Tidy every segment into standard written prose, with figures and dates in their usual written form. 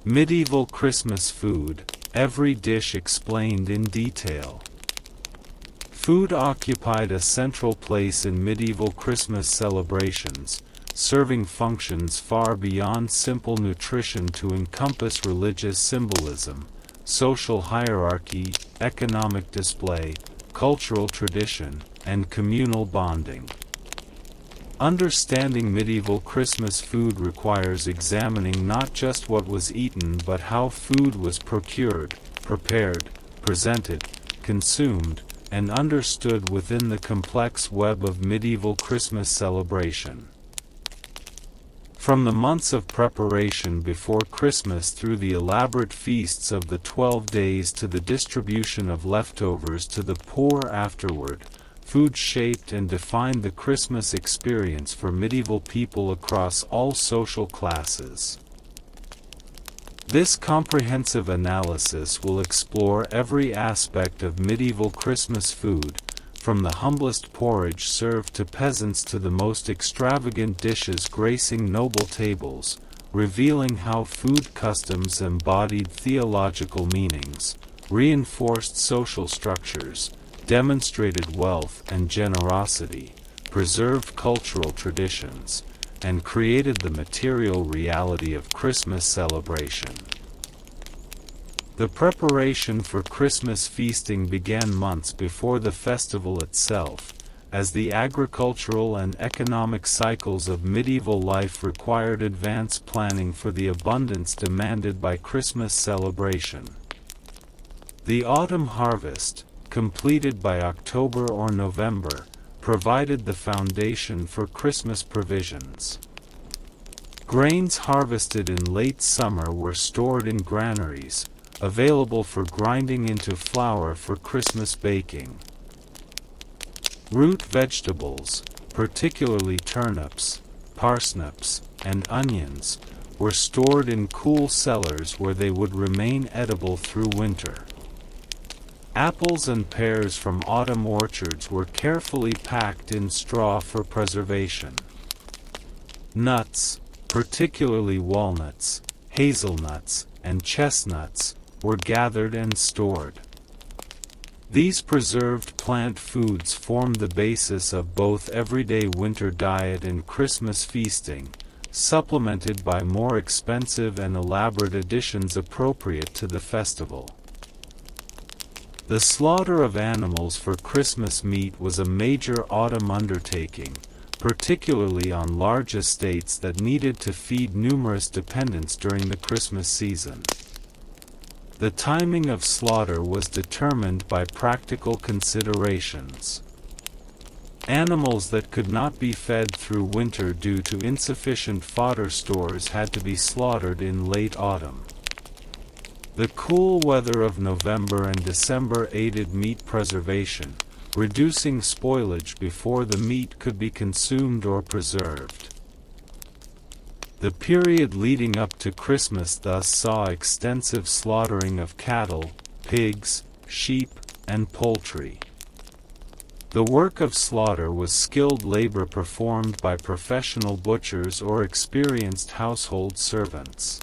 Medieval Christmas food, every dish explained in detail. Food occupied a central place in medieval Christmas celebrations, serving functions far beyond simple nutrition to encompass religious symbolism, social hierarchy, economic display, cultural tradition, and communal bonding. Understanding medieval Christmas food requires examining not just what was eaten but how food was procured, prepared, presented, consumed, and understood within the complex web of medieval Christmas celebration. From the months of preparation before Christmas through the elaborate feasts of the 12 days to the distribution of leftovers to the poor afterward, food shaped and defined the Christmas experience for medieval people across all social classes. This comprehensive analysis will explore every aspect of medieval Christmas food, from the humblest porridge served to peasants to the most extravagant dishes gracing noble tables, revealing how food customs embodied theological meanings, reinforced social structures, demonstrated wealth and generosity, preserved cultural traditions, and created the material reality of Christmas celebration. The preparation for Christmas feasting began months before the festival itself, as the agricultural and economic cycles of medieval life required advanced planning for the abundance demanded by Christmas celebration. The autumn harvest, completed by October or November, provided the foundation for Christmas provisions. Grains harvested in late summer were stored in granaries, available for grinding into flour for Christmas baking. Root vegetables, particularly turnips, parsnips, and onions, were stored in cool cellars where they would remain edible through winter. Apples and pears from autumn orchards were carefully packed in straw for preservation. Nuts, particularly walnuts, hazelnuts, and chestnuts, were gathered and stored. These preserved plant foods formed the basis of both everyday winter diet and Christmas feasting, supplemented by more expensive and elaborate additions appropriate to the festival. The slaughter of animals for Christmas meat was a major autumn undertaking, particularly on large estates that needed to feed numerous dependents during the Christmas season. The timing of slaughter was determined by practical considerations. Animals that could not be fed through winter due to insufficient fodder stores had to be slaughtered in late autumn. The cool weather of November and December aided meat preservation, reducing spoilage before the meat could be consumed or preserved. The period leading up to Christmas thus saw extensive slaughtering of cattle, pigs, sheep, and poultry. The work of slaughter was skilled labor performed by professional butchers or experienced household servants.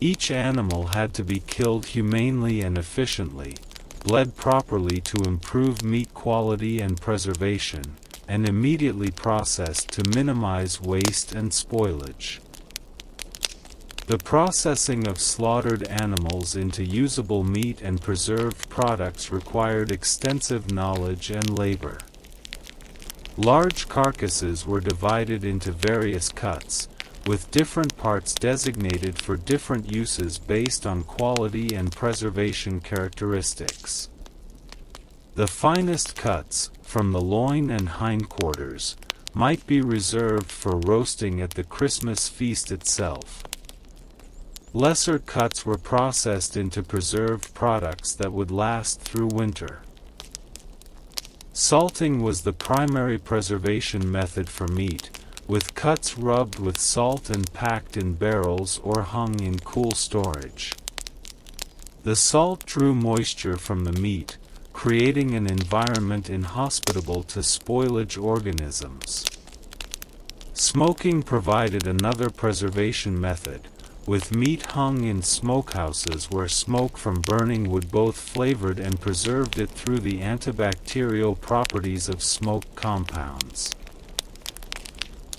Each animal had to be killed humanely and efficiently, bled properly to improve meat quality and preservation, and immediately processed to minimize waste and spoilage. The processing of slaughtered animals into usable meat and preserved products required extensive knowledge and labor. Large carcasses were divided into various cuts, with different parts designated for different uses based on quality and preservation characteristics. The finest cuts, from the loin and hindquarters, might be reserved for roasting at the Christmas feast itself. Lesser cuts were processed into preserved products that would last through winter. Salting was the primary preservation method for meat, with cuts rubbed with salt and packed in barrels or hung in cool storage. The salt drew moisture from the meat, creating an environment inhospitable to spoilage organisms. Smoking provided another preservation method, with meat hung in smokehouses where smoke from burning wood both flavored and preserved it through the antibacterial properties of smoke compounds.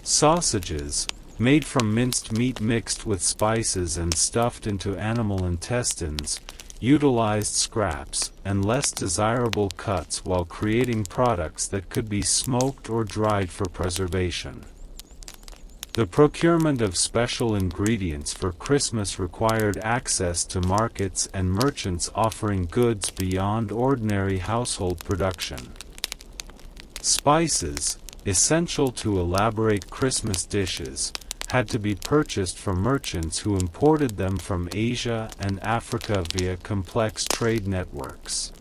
Sausages, made from minced meat mixed with spices and stuffed into animal intestines, utilized scraps and less desirable cuts while creating products that could be smoked or dried for preservation. The procurement of special ingredients for Christmas required access to markets and merchants offering goods beyond ordinary household production. Spices, essential to elaborate Christmas dishes, had to be purchased from merchants who imported them from Asia and Africa via complex trade networks.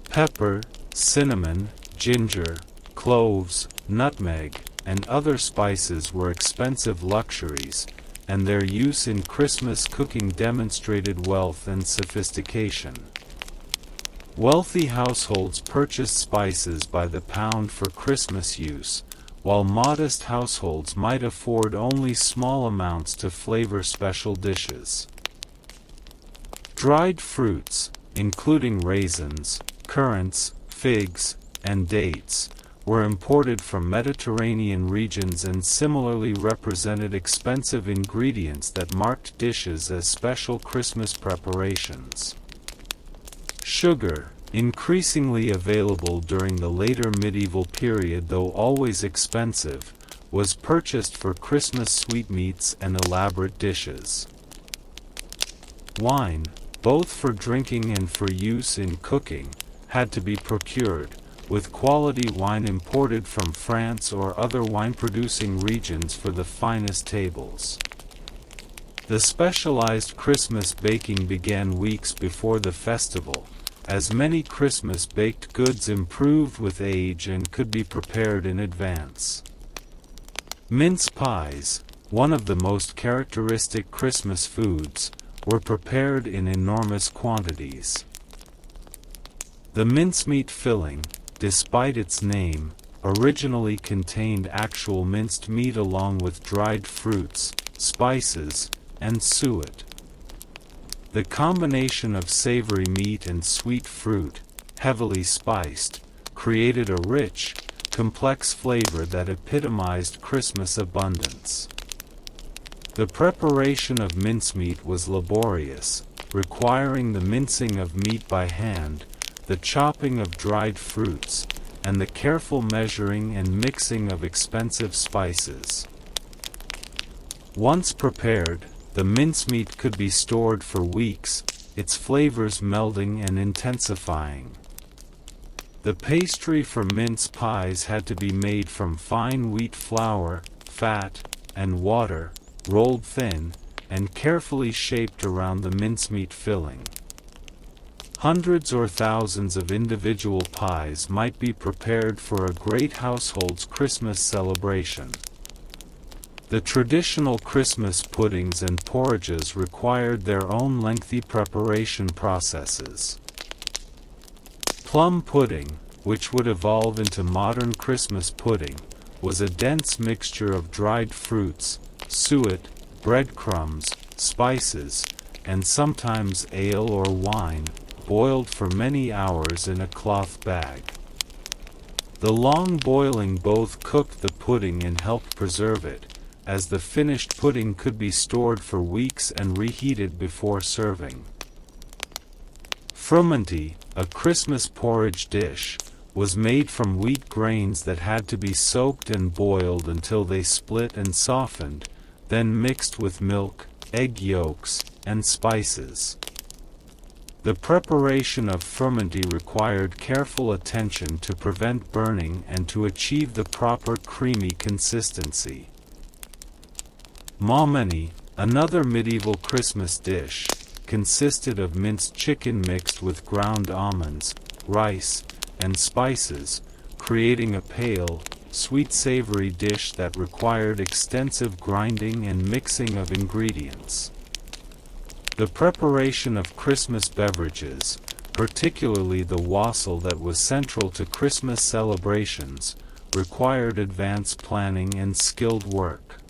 Pepper, cinnamon, ginger, cloves, nutmeg, and other spices were expensive luxuries, and their use in Christmas cooking demonstrated wealth and sophistication. Wealthy households purchased spices by the pound for Christmas use, while modest households might afford only small amounts to flavor special dishes. Dried fruits, including raisins, currants, figs, and dates, were imported from Mediterranean regions and similarly represented expensive ingredients that marked dishes as special Christmas preparations. Sugar, increasingly available during the later medieval period though always expensive, was purchased for Christmas sweetmeats and elaborate dishes. Wine, both for drinking and for use in cooking, had to be procured, with quality wine imported from France or other wine-producing regions for the finest tables. The specialized Christmas baking began weeks before the festival, as many Christmas baked goods improved with age and could be prepared in advance. Mince pies, one of the most characteristic Christmas foods, were prepared in enormous quantities. The mincemeat filling, despite its name, originally contained actual minced meat along with dried fruits, spices, and suet. The combination of savory meat and sweet fruit, heavily spiced, created a rich, complex flavor that epitomized Christmas abundance. The preparation of mincemeat was laborious, requiring the mincing of meat by hand, the chopping of dried fruits, and the careful measuring and mixing of expensive spices. Once prepared, the mincemeat could be stored for weeks, its flavors melding and intensifying. The pastry for mince pies had to be made from fine wheat flour, fat, and water, rolled thin, and carefully shaped around the mincemeat filling. Hundreds or thousands of individual pies might be prepared for a great household's Christmas celebration. The traditional Christmas puddings and porridges required their own lengthy preparation processes. Plum pudding, which would evolve into modern Christmas pudding, was a dense mixture of dried fruits, suet, breadcrumbs, spices, and sometimes ale or wine, boiled for many hours in a cloth bag. The long boiling both cooked the pudding and helped preserve it, as the finished pudding could be stored for weeks and reheated before serving. Frumenty, a Christmas porridge dish, was made from wheat grains that had to be soaked and boiled until they split and softened, then mixed with milk, egg yolks, and spices. The preparation of frumenty required careful attention to prevent burning and to achieve the proper creamy consistency. Malmeny, another medieval Christmas dish, consisted of minced chicken mixed with ground almonds, rice, and spices, creating a pale, sweet-savory dish that required extensive grinding and mixing of ingredients. The preparation of Christmas beverages, particularly the wassail that was central to Christmas celebrations, required advanced planning and skilled work.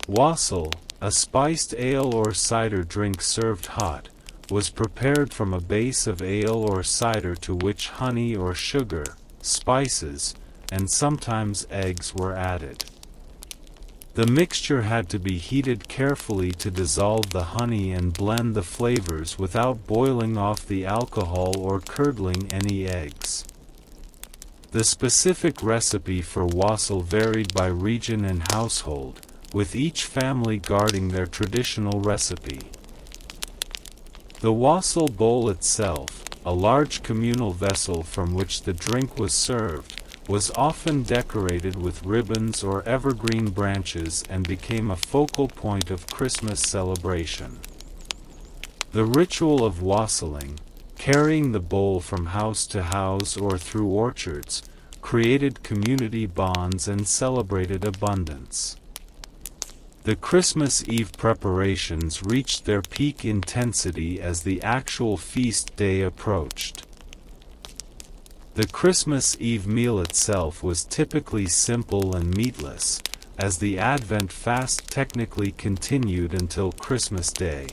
Wassail, a spiced ale or cider drink served hot, was prepared from a base of ale or cider to which honey or sugar, spices, and sometimes eggs were added. The mixture had to be heated carefully to dissolve the honey and blend the flavors without boiling off the alcohol or curdling any eggs. The specific recipe for wassail varied by region and household, with each family guarding their traditional recipe. The wassail bowl itself, a large communal vessel from which the drink was served, was often decorated with ribbons or evergreen branches and became a focal point of Christmas celebration. The ritual of wassailing, carrying the bowl from house to house or through orchards, created community bonds and celebrated abundance. The Christmas Eve preparations reached their peak intensity as the actual feast day approached. The Christmas Eve meal itself was typically simple and meatless, as the Advent fast technically continued until Christmas Day.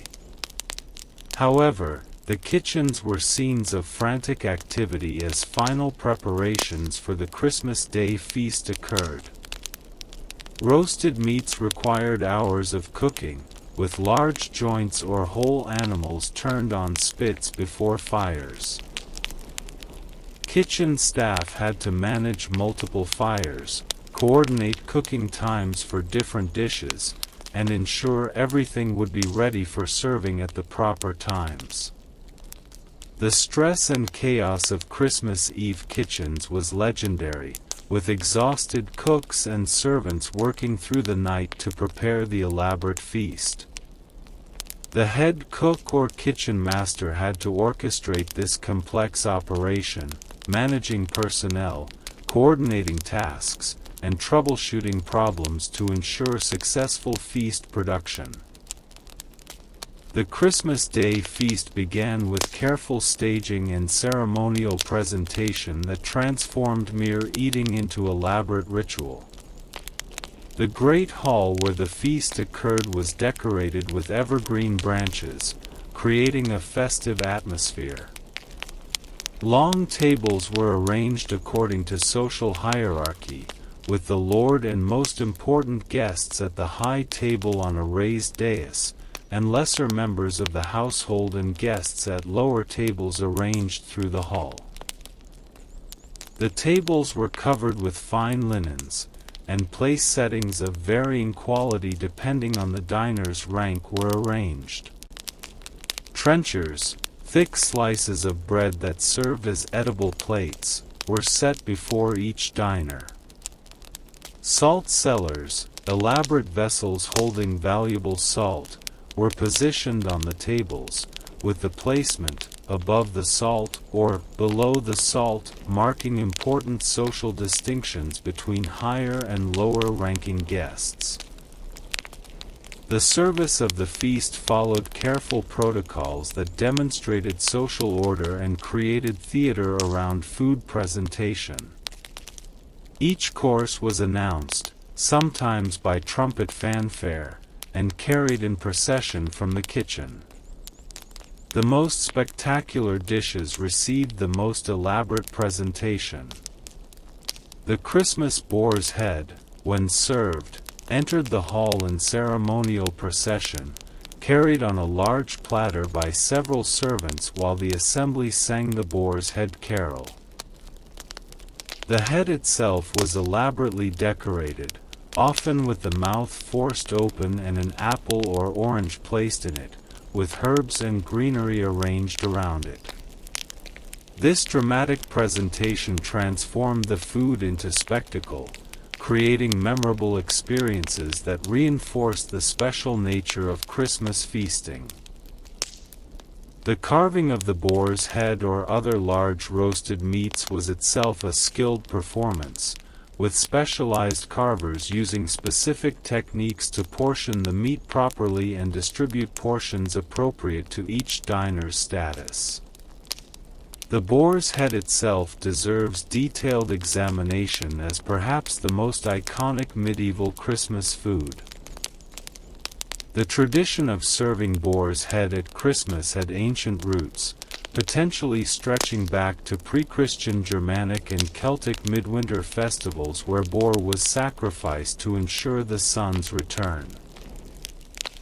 However, the kitchens were scenes of frantic activity as final preparations for the Christmas Day feast occurred. Roasted meats required hours of cooking, with large joints or whole animals turned on spits before fires. Kitchen staff had to manage multiple fires, coordinate cooking times for different dishes, and ensure everything would be ready for serving at the proper times. The stress and chaos of Christmas Eve kitchens was legendary, with exhausted cooks and servants working through the night to prepare the elaborate feast. The head cook or kitchen master had to orchestrate this complex operation, managing personnel, coordinating tasks, and troubleshooting problems to ensure successful feast production. The Christmas Day feast began with careful staging and ceremonial presentation that transformed mere eating into elaborate ritual. The great hall where the feast occurred was decorated with evergreen branches, creating a festive atmosphere. Long tables were arranged according to social hierarchy, with the lord and most important guests at the high table on a raised dais, and lesser members of the household and guests at lower tables arranged through the hall. The tables were covered with fine linens, and place settings of varying quality depending on the diner's rank were arranged. Trenchers, thick slices of bread that served as edible plates, were set before each diner. Salt cellars, elaborate vessels holding valuable salt, were positioned on the tables, with the placement above the salt or below the salt marking important social distinctions between higher and lower ranking guests. The service of the feast followed careful protocols that demonstrated social order and created theater around food presentation. Each course was announced, sometimes by trumpet fanfare, and carried in procession from the kitchen. The most spectacular dishes received the most elaborate presentation. The Christmas boar's head, when served, entered the hall in ceremonial procession, carried on a large platter by several servants while the assembly sang the boar's head carol. The head itself was elaborately decorated, often with the mouth forced open and an apple or orange placed in it, with herbs and greenery arranged around it. This dramatic presentation transformed the food into spectacle, creating memorable experiences that reinforced the special nature of Christmas feasting. The carving of the boar's head or other large roasted meats was itself a skilled performance, with specialized carvers using specific techniques to portion the meat properly and distribute portions appropriate to each diner's status. The boar's head itself deserves detailed examination as perhaps the most iconic medieval Christmas food. The tradition of serving boar's head at Christmas had ancient roots, potentially stretching back to pre-Christian Germanic and Celtic midwinter festivals where boar was sacrificed to ensure the sun's return.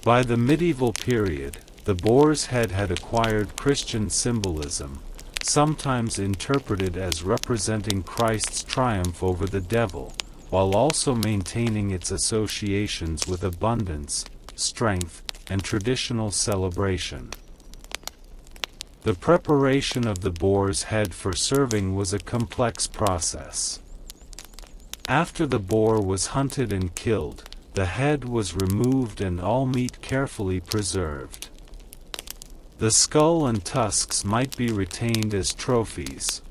By the medieval period, the boar's head had acquired Christian symbolism, sometimes interpreted as representing Christ's triumph over the devil, while also maintaining its associations with abundance, strength, and traditional celebration. The preparation of the boar's head for serving was a complex process. After the boar was hunted and killed, the head was removed and all meat carefully preserved. The skull and tusks might be retained as trophies.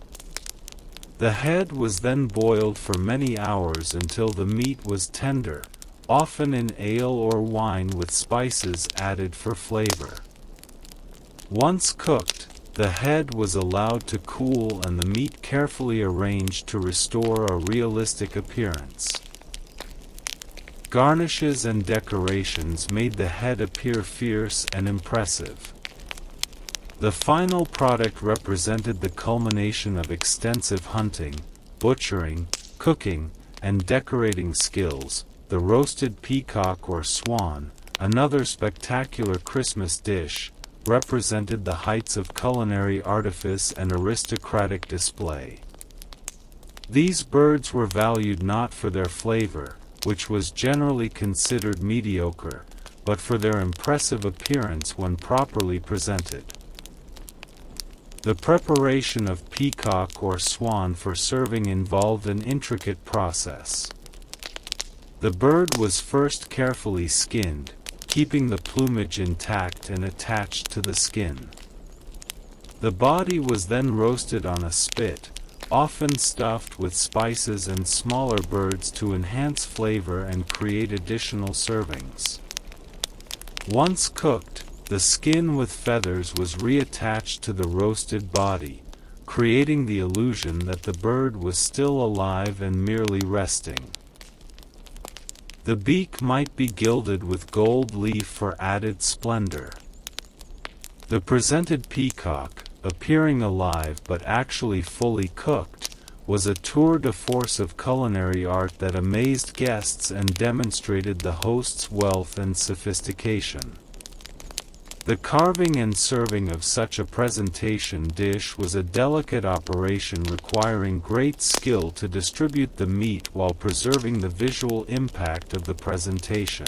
The head was then boiled for many hours until the meat was tender, often in ale or wine with spices added for flavor. Once cooked, the head was allowed to cool and the meat carefully arranged to restore a realistic appearance. Garnishes and decorations made the head appear fierce and impressive. The final product represented the culmination of extensive hunting, butchering, cooking, and decorating skills. The roasted peacock or swan, another spectacular Christmas dish, represented the heights of culinary artifice and aristocratic display. These birds were valued not for their flavor, which was generally considered mediocre, but for their impressive appearance when properly presented. The preparation of peacock or swan for serving involved an intricate process. The bird was first carefully skinned, keeping the plumage intact and attached to the skin. The body was then roasted on a spit, often stuffed with spices and smaller birds to enhance flavor and create additional servings. Once cooked, the skin with feathers was reattached to the roasted body, creating the illusion that the bird was still alive and merely resting. The beak might be gilded with gold leaf for added splendor. The presented peacock, appearing alive but actually fully cooked, was a tour de force of culinary art that amazed guests and demonstrated the host's wealth and sophistication. The carving and serving of such a presentation dish was a delicate operation requiring great skill to distribute the meat while preserving the visual impact of the presentation.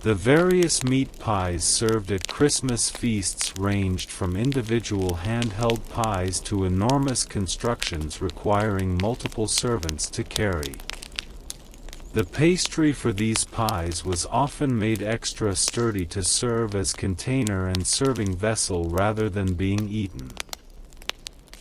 The various meat pies served at Christmas feasts ranged from individual handheld pies to enormous constructions requiring multiple servants to carry. The pastry for these pies was often made extra sturdy to serve as container and serving vessel rather than being eaten.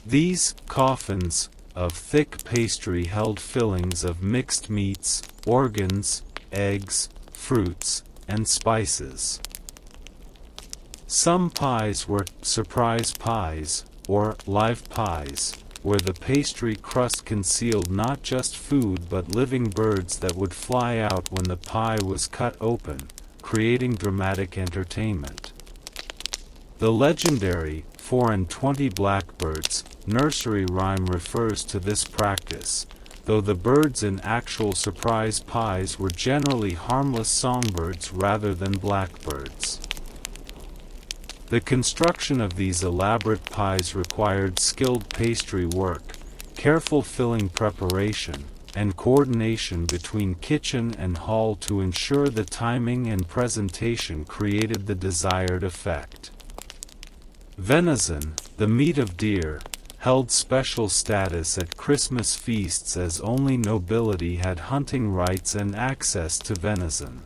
These coffins of thick pastry held fillings of mixed meats, organs, eggs, fruits, and spices. Some pies were surprise pies, or live pies, where the pastry crust concealed not just food but living birds that would fly out when the pie was cut open, creating dramatic entertainment. The legendary 4 and 20 blackbirds nursery rhyme refers to this practice, though the birds in actual surprise pies were generally harmless songbirds rather than blackbirds. The construction of these elaborate pies required skilled pastry work, careful filling preparation, and coordination between kitchen and hall to ensure the timing and presentation created the desired effect. Venison, the meat of deer, held special status at Christmas feasts as only nobility had hunting rights and access to venison.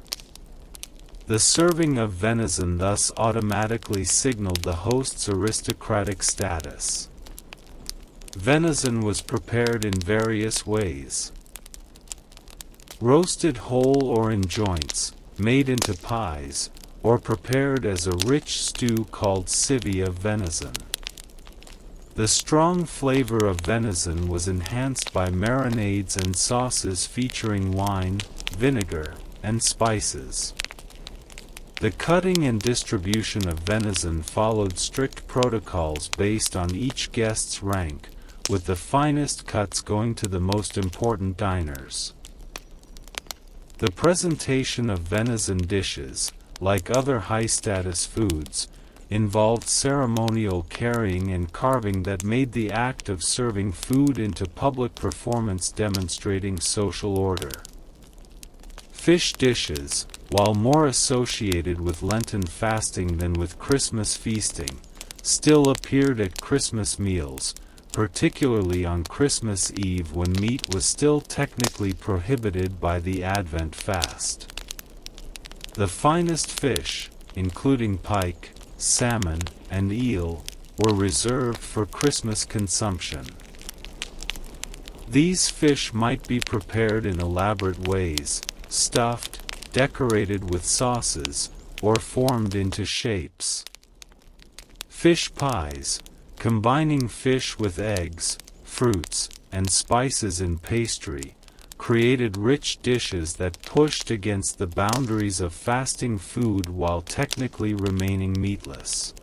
The serving of venison thus automatically signaled the host's aristocratic status. Venison was prepared in various ways. Roasted whole or in joints, made into pies, or prepared as a rich stew called civey of venison. The strong flavor of venison was enhanced by marinades and sauces featuring wine, vinegar, and spices. The cutting and distribution of venison followed strict protocols based on each guest's rank, with the finest cuts going to the most important diners. The presentation of venison dishes, like other high-status foods, involved ceremonial carrying and carving that made the act of serving food into public performance demonstrating social order. Fish dishes, while more associated with Lenten fasting than with Christmas feasting, still appeared at Christmas meals, particularly on Christmas Eve when meat was still technically prohibited by the Advent fast. The finest fish, including pike, salmon, and eel, were reserved for Christmas consumption. These fish might be prepared in elaborate ways, stuffed, decorated with sauces, or formed into shapes. Fish pies, combining fish with eggs, fruits, and spices in pastry, created rich dishes that pushed against the boundaries of fasting food while technically remaining meatless.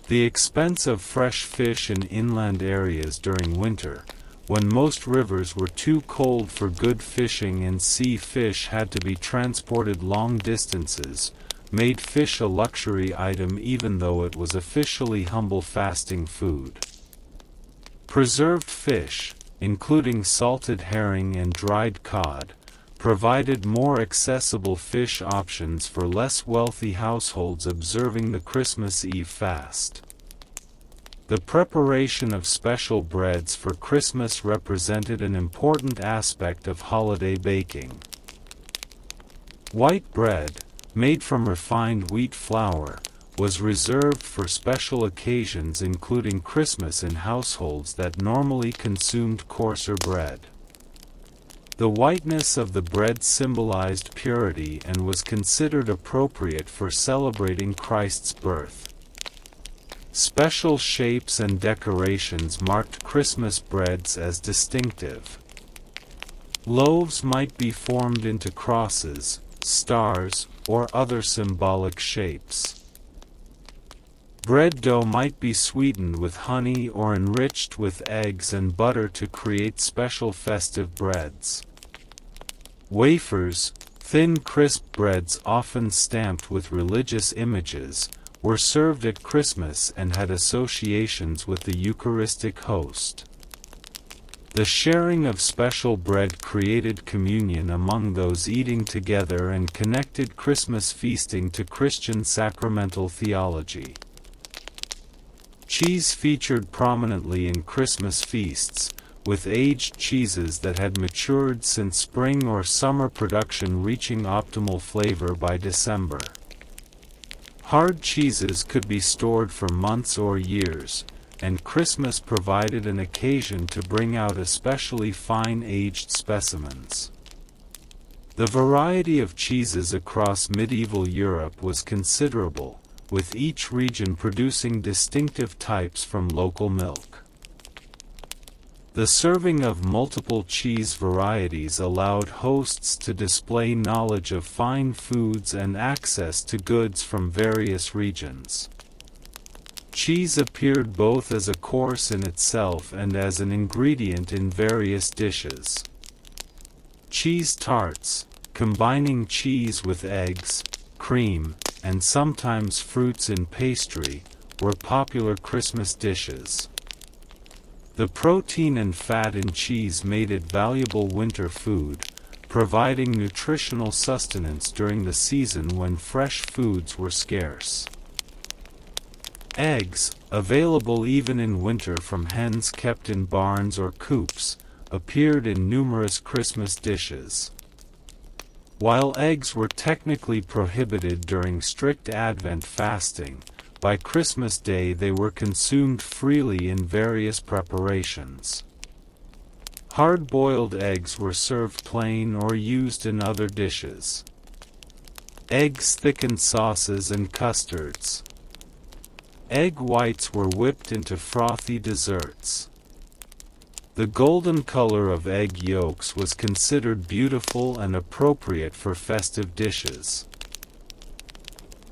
The expense of fresh fish in inland areas during winter, when most rivers were too cold for good fishing and sea fish had to be transported long distances, made fish a luxury item even though it was officially humble fasting food. Preserved fish, including salted herring and dried cod, provided more accessible fish options for less wealthy households observing the Christmas Eve fast. The preparation of special breads for Christmas represented an important aspect of holiday baking. White bread, made from refined wheat flour, was reserved for special occasions including Christmas in households that normally consumed coarser bread. The whiteness of the bread symbolized purity and was considered appropriate for celebrating Christ's birth. Special shapes and decorations marked Christmas breads as distinctive. Loaves might be formed into crosses, stars, or other symbolic shapes. Bread dough might be sweetened with honey or enriched with eggs and butter to create special festive breads. Wafers, thin crisp breads often stamped with religious images, were served at Christmas and had associations with the Eucharistic host. The sharing of special bread created communion among those eating together and connected Christmas feasting to Christian sacramental theology. Cheese featured prominently in Christmas feasts, with aged cheeses that had matured since spring or summer production reaching optimal flavor by December. Hard cheeses could be stored for months or years, and Christmas provided an occasion to bring out especially fine aged specimens. The variety of cheeses across medieval Europe was considerable, with each region producing distinctive types from local milk. The serving of multiple cheese varieties allowed hosts to display knowledge of fine foods and access to goods from various regions. Cheese appeared both as a course in itself and as an ingredient in various dishes. Cheese tarts, combining cheese with eggs, cream, and sometimes fruits in pastry, were popular Christmas dishes. The protein and fat in cheese made it valuable winter food, providing nutritional sustenance during the season when fresh foods were scarce. Eggs, available even in winter from hens kept in barns or coops, appeared in numerous Christmas dishes. While eggs were technically prohibited during strict Advent fasting, by Christmas Day they were consumed freely in various preparations. Hard-boiled eggs were served plain or used in other dishes. Eggs thickened sauces and custards. Egg whites were whipped into frothy desserts. The golden color of egg yolks was considered beautiful and appropriate for festive dishes.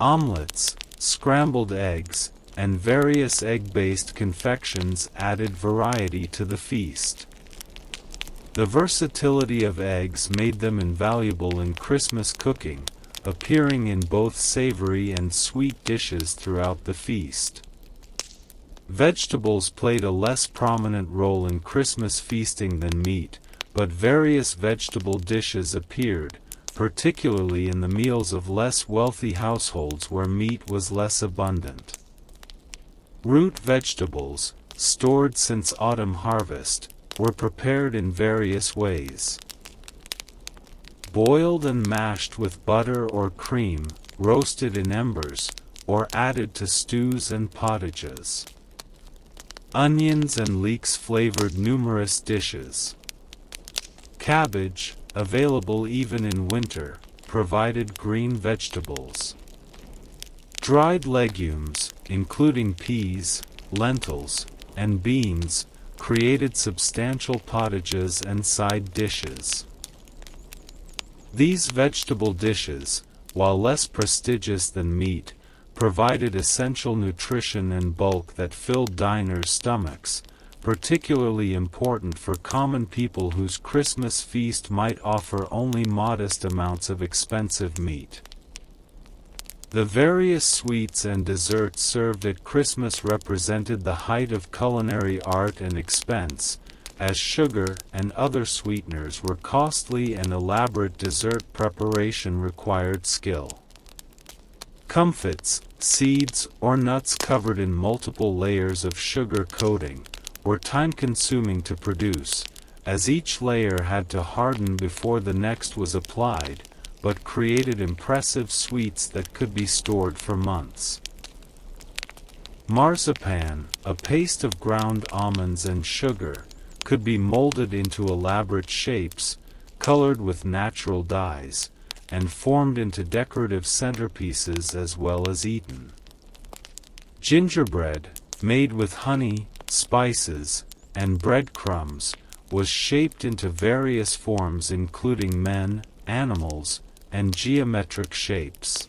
Omelets, scrambled eggs, and various egg-based confections added variety to the feast. The versatility of eggs made them invaluable in Christmas cooking, appearing in both savory and sweet dishes throughout the feast. Vegetables played a less prominent role in Christmas feasting than meat, but various vegetable dishes appeared, particularly in the meals of less wealthy households where meat was less abundant. Root vegetables, stored since autumn harvest, were prepared in various ways. Boiled and mashed with butter or cream, roasted in embers, or added to stews and pottages. Onions and leeks flavored numerous dishes. Cabbage, available even in winter, provided green vegetables. Dried legumes, including peas, lentils, and beans, created substantial pottages and side dishes. These vegetable dishes, while less prestigious than meat, provided essential nutrition and bulk that filled diners' stomachs, particularly important for common people whose Christmas feast might offer only modest amounts of expensive meat. The various sweets and desserts served at Christmas represented the height of culinary art and expense, as sugar and other sweeteners were costly and elaborate dessert preparation required skill. Comfits, seeds or nuts covered in multiple layers of sugar coating, were time-consuming to produce, as each layer had to harden before the next was applied, but created impressive sweets that could be stored for months. Marzipan, a paste of ground almonds and sugar, could be molded into elaborate shapes, colored with natural dyes, and formed into decorative centerpieces as well as eaten. Gingerbread, made with honey, spices, and breadcrumbs, was shaped into various forms including men, animals, and geometric shapes.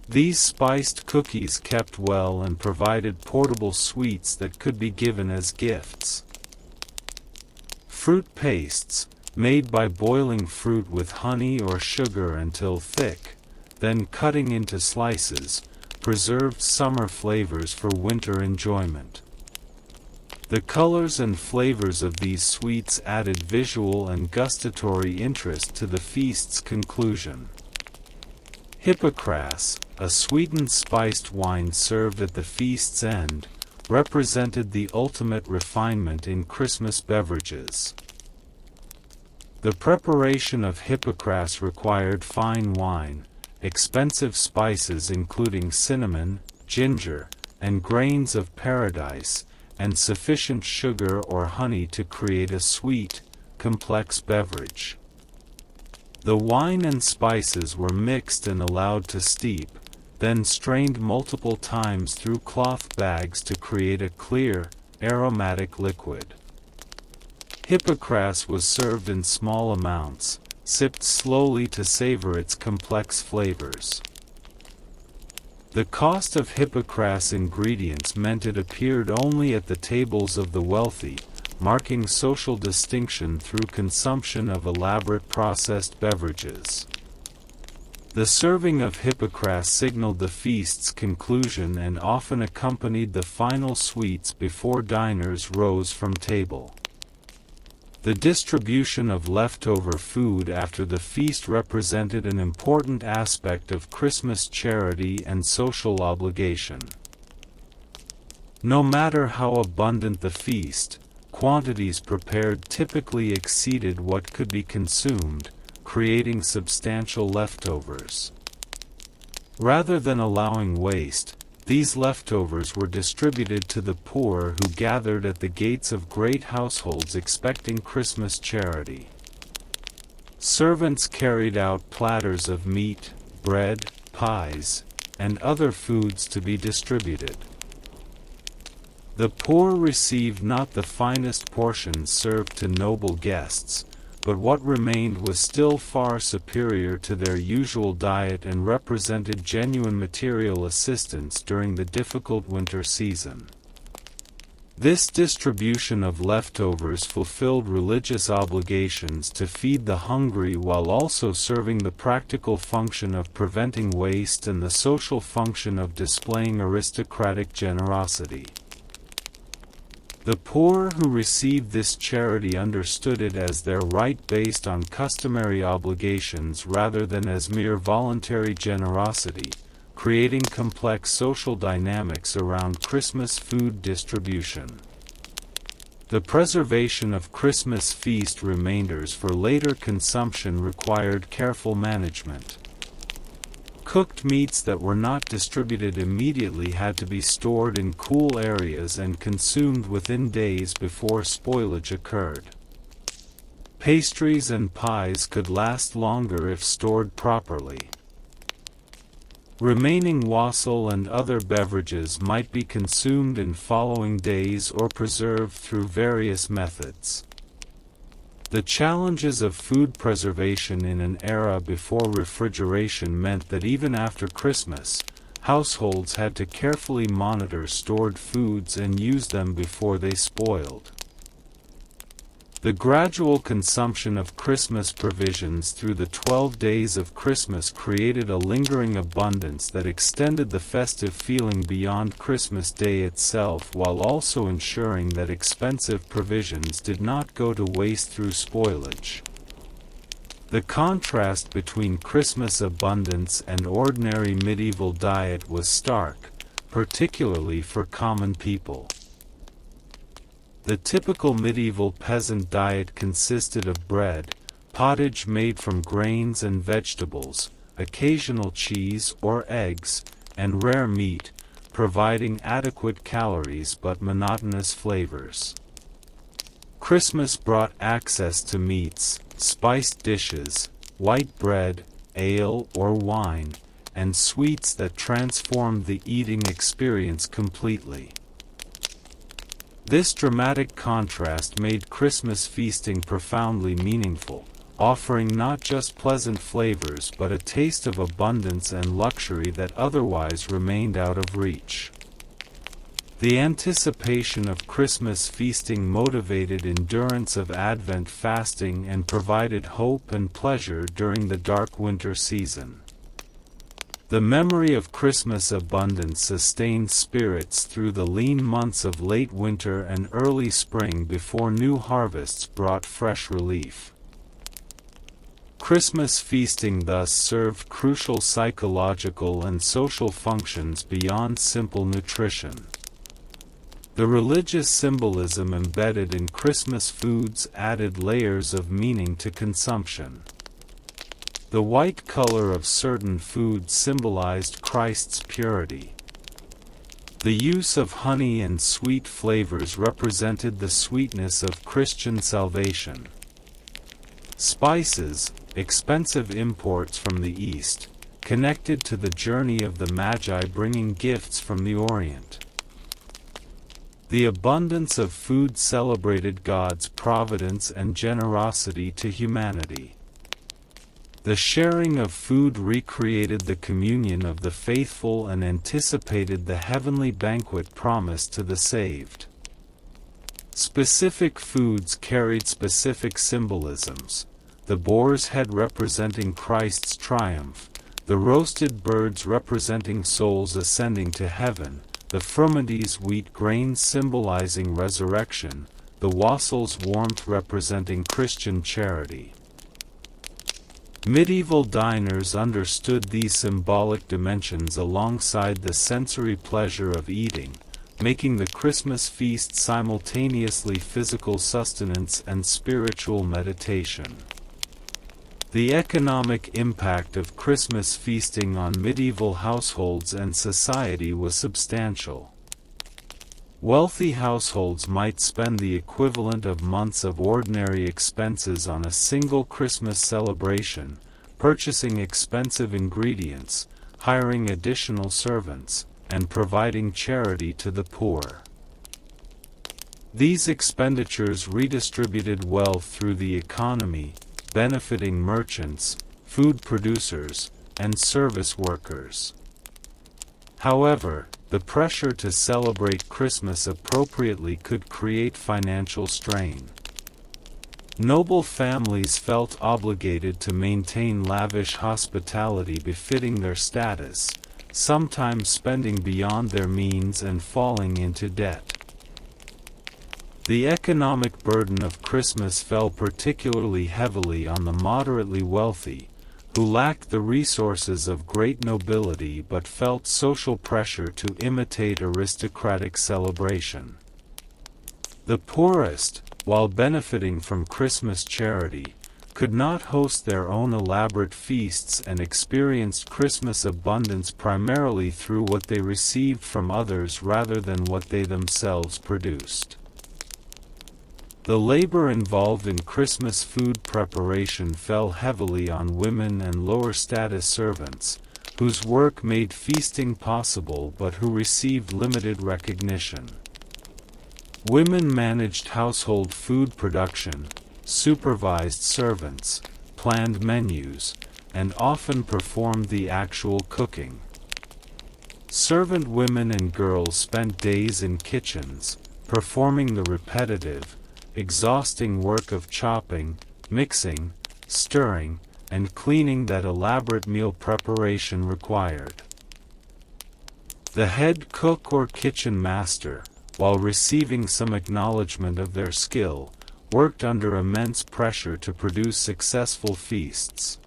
These spiced cookies kept well and provided portable sweets that could be given as gifts. Fruit pastes, made by boiling fruit with honey or sugar until thick, then cutting into slices, preserved summer flavors for winter enjoyment. The colors and flavors of these sweets added visual and gustatory interest to the feast's conclusion. Hippocras, a sweetened spiced wine served at the feast's end, represented the ultimate refinement in Christmas beverages. The preparation of hippocras required fine wine, expensive spices including cinnamon, ginger, and grains of paradise, and sufficient sugar or honey to create a sweet, complex beverage. The wine and spices were mixed and allowed to steep, then strained multiple times through cloth bags to create a clear, aromatic liquid. Hippocras was served in small amounts, sipped slowly to savor its complex flavors. The cost of hippocras ingredients meant it appeared only at the tables of the wealthy, marking social distinction through consumption of elaborate processed beverages. The serving of hippocras signaled the feast's conclusion and often accompanied the final sweets before diners rose from table. The distribution of leftover food after the feast represented an important aspect of Christmas charity and social obligation. No matter how abundant the feast, quantities prepared typically exceeded what could be consumed, creating substantial leftovers. Rather than allowing waste, these leftovers were distributed to the poor who gathered at the gates of great households expecting Christmas charity. Servants carried out platters of meat, bread, pies, and other foods to be distributed. The poor received not the finest portions served to noble guests, but what remained was still far superior to their usual diet and represented genuine material assistance during the difficult winter season. This distribution of leftovers fulfilled religious obligations to feed the hungry while also serving the practical function of preventing waste and the social function of displaying aristocratic generosity. The poor who received this charity understood it as their right based on customary obligations rather than as mere voluntary generosity, creating complex social dynamics around Christmas food distribution. The preservation of Christmas feast remainders for later consumption required careful management. Cooked meats that were not distributed immediately had to be stored in cool areas and consumed within days before spoilage occurred. Pastries and pies could last longer if stored properly. Remaining wassail and other beverages might be consumed in following days or preserved through various methods. The challenges of food preservation in an era before refrigeration meant that even after Christmas, households had to carefully monitor stored foods and use them before they spoiled. The gradual consumption of Christmas provisions through the 12 days of Christmas created a lingering abundance that extended the festive feeling beyond Christmas Day itself while also ensuring that expensive provisions did not go to waste through spoilage. The contrast between Christmas abundance and ordinary medieval diet was stark, particularly for common people. The typical medieval peasant diet consisted of bread, pottage made from grains and vegetables, occasional cheese or eggs, and rare meat, providing adequate calories but monotonous flavors. Christmas brought access to meats, spiced dishes, white bread, ale or wine, and sweets that transformed the eating experience completely. This dramatic contrast made Christmas feasting profoundly meaningful, offering not just pleasant flavors but a taste of abundance and luxury that otherwise remained out of reach. The anticipation of Christmas feasting motivated endurance of Advent fasting and provided hope and pleasure during the dark winter season. The memory of Christmas abundance sustained spirits through the lean months of late winter and early spring before new harvests brought fresh relief. Christmas feasting thus served crucial psychological and social functions beyond simple nutrition. The religious symbolism embedded in Christmas foods added layers of meaning to consumption. The white color of certain foods symbolized Christ's purity. The use of honey and sweet flavors represented the sweetness of Christian salvation. Spices, expensive imports from the East, connected to the journey of the Magi bringing gifts from the Orient. The abundance of food celebrated God's providence and generosity to humanity. The sharing of food recreated the communion of the faithful and anticipated the heavenly banquet promised to the saved. Specific foods carried specific symbolisms, the boar's head representing Christ's triumph, the roasted birds representing souls ascending to heaven, the frumenties wheat grains symbolizing resurrection, the wassails warmth representing Christian charity. Medieval diners understood these symbolic dimensions alongside the sensory pleasure of eating, making the Christmas feast simultaneously physical sustenance and spiritual meditation. The economic impact of Christmas feasting on medieval households and society was substantial. Wealthy households might spend the equivalent of months of ordinary expenses on a single Christmas celebration, purchasing expensive ingredients, hiring additional servants, and providing charity to the poor. These expenditures redistributed wealth through the economy, benefiting merchants, food producers, and service workers. However, the pressure to celebrate Christmas appropriately could create financial strain. Noble families felt obligated to maintain lavish hospitality befitting their status, sometimes spending beyond their means and falling into debt. The economic burden of Christmas fell particularly heavily on the moderately wealthy, who lacked the resources of great nobility but felt social pressure to imitate aristocratic celebration. The poorest, while benefiting from Christmas charity, could not host their own elaborate feasts and experienced Christmas abundance primarily through what they received from others rather than what they themselves produced. The labor involved in Christmas food preparation fell heavily on women and lower-status servants, whose work made feasting possible but who received limited recognition. Women managed household food production, supervised servants, planned menus, and often performed the actual cooking. Servant women and girls spent days in kitchens, performing the repetitive, exhausting work of chopping, mixing, stirring, and cleaning that elaborate meal preparation required. The head cook or kitchen master, while receiving some acknowledgement of their skill, worked under immense pressure to produce successful feasts.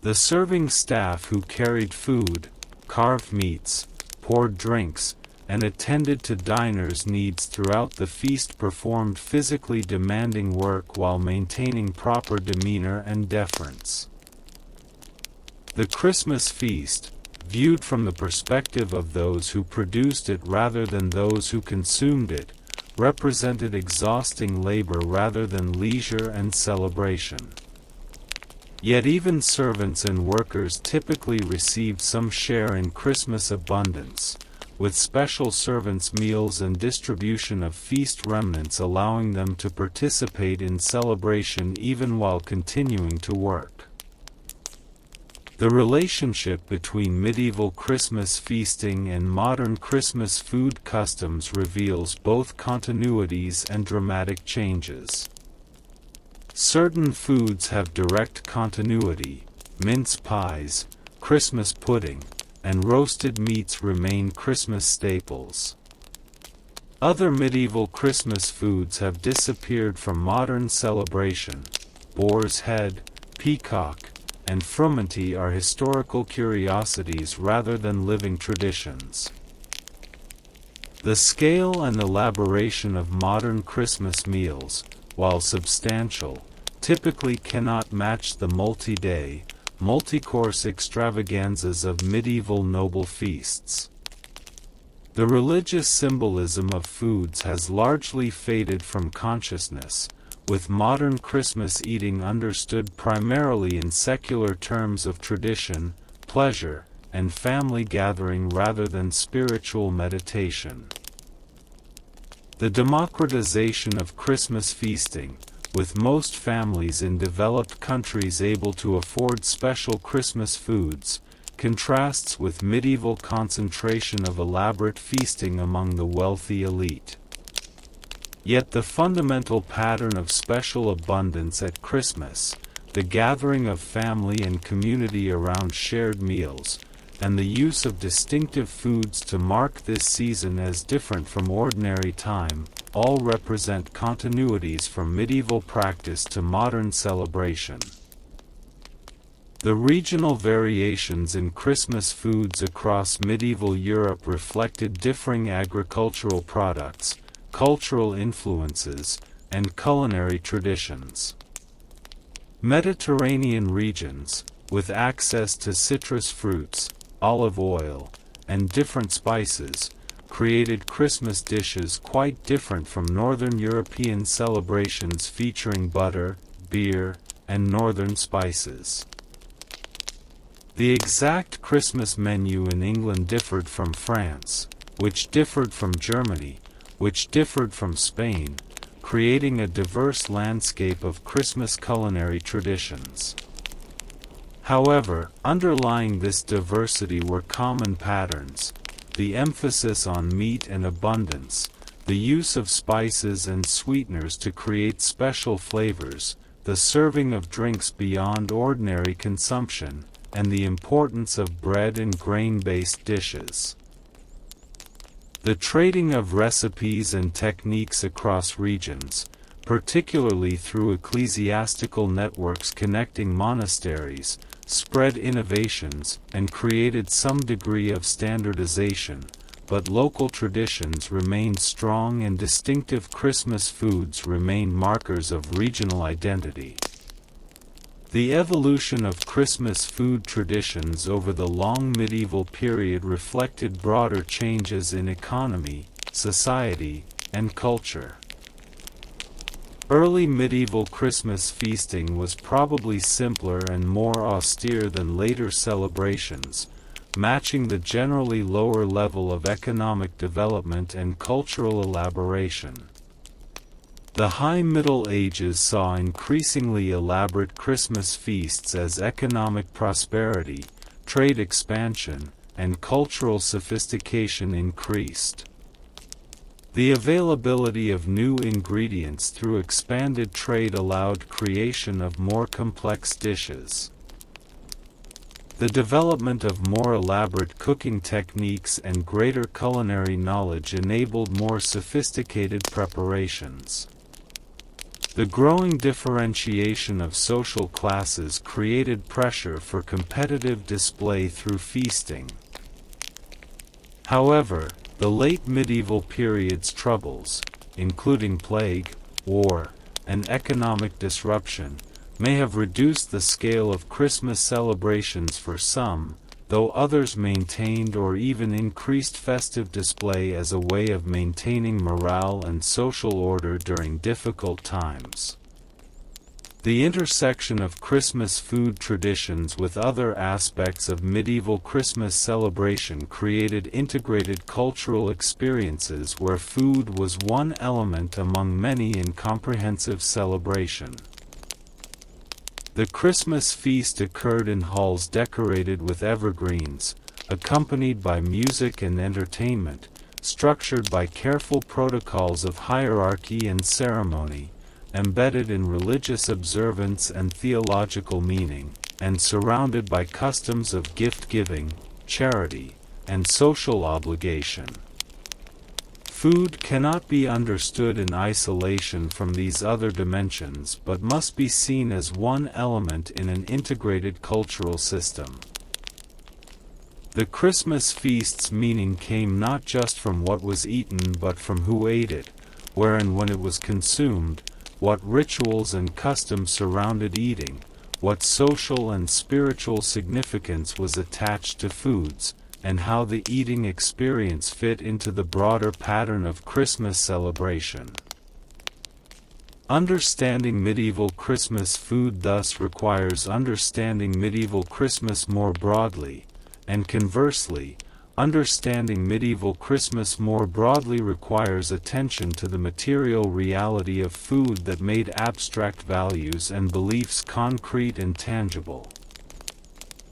The serving staff who carried food, carved meats, poured drinks, and attended to diners' needs throughout the feast performed physically demanding work while maintaining proper demeanor and deference. The Christmas feast, viewed from the perspective of those who produced it rather than those who consumed it, represented exhausting labor rather than leisure and celebration. Yet even servants and workers typically received some share in Christmas abundance, with special servants' meals and distribution of feast remnants allowing them to participate in celebration even while continuing to work. The relationship between medieval Christmas feasting and modern Christmas food customs reveals both continuities and dramatic changes. Certain foods have direct continuity: mince pies, Christmas pudding, and roasted meats remain Christmas staples. Other medieval Christmas foods have disappeared from modern celebration. Boar's head, peacock, and frumenty are historical curiosities rather than living traditions. The scale and elaboration of modern Christmas meals, while substantial, typically cannot match the multi-day, multi-course extravaganzas of medieval noble feasts. The religious symbolism of foods has largely faded from consciousness, with modern Christmas eating understood primarily in secular terms of tradition, pleasure, and family gathering rather than spiritual meditation. The democratization of Christmas feasting, with most families in developed countries able to afford special Christmas foods, contrasts with medieval concentration of elaborate feasting among the wealthy elite. Yet the fundamental pattern of special abundance at Christmas, the gathering of family and community around shared meals, and the use of distinctive foods to mark this season as different from ordinary time, all represent continuities from medieval practice to modern celebration. The regional variations in Christmas foods across medieval Europe reflected differing agricultural products, cultural influences, and culinary traditions. Mediterranean regions, with access to citrus fruits, olive oil, and different spices, created Christmas dishes quite different from Northern European celebrations featuring butter, beer, and northern spices. The exact Christmas menu in England differed from France, which differed from Germany, which differed from Spain, creating a diverse landscape of Christmas culinary traditions. However, underlying this diversity were common patterns: the emphasis on meat and abundance, the use of spices and sweeteners to create special flavors, the serving of drinks beyond ordinary consumption, and the importance of bread and grain-based dishes. The trading of recipes and techniques across regions, particularly through ecclesiastical networks connecting monasteries, spread innovations and created some degree of standardization, but local traditions remained strong and distinctive Christmas foods remained markers of regional identity. The evolution of Christmas food traditions over the long medieval period reflected broader changes in economy, society, and culture. Early medieval Christmas feasting was probably simpler and more austere than later celebrations, matching the generally lower level of economic development and cultural elaboration. The High Middle Ages saw increasingly elaborate Christmas feasts as economic prosperity, trade expansion, and cultural sophistication increased. The availability of new ingredients through expanded trade allowed creation of more complex dishes. The development of more elaborate cooking techniques and greater culinary knowledge enabled more sophisticated preparations. The growing differentiation of social classes created pressure for competitive display through feasting. However, the late medieval period's troubles, including plague, war, and economic disruption, may have reduced the scale of Christmas celebrations for some, though others maintained or even increased festive display as a way of maintaining morale and social order during difficult times. The intersection of Christmas food traditions with other aspects of medieval Christmas celebration created integrated cultural experiences where food was one element among many in comprehensive celebration. The Christmas feast occurred in halls decorated with evergreens, accompanied by music and entertainment, structured by careful protocols of hierarchy and ceremony, embedded in religious observance and theological meaning, and surrounded by customs of gift-giving, charity, and social obligation. Food cannot be understood in isolation from these other dimensions but must be seen as one element in an integrated cultural system. The Christmas feast's meaning came not just from what was eaten but from who ate it, where and when it was consumed, what rituals and customs surrounded eating, what social and spiritual significance was attached to foods, and how the eating experience fit into the broader pattern of Christmas celebration. Understanding medieval Christmas food thus requires understanding medieval Christmas more broadly, and conversely, understanding medieval Christmas more broadly requires attention to the material reality of food that made abstract values and beliefs concrete and tangible.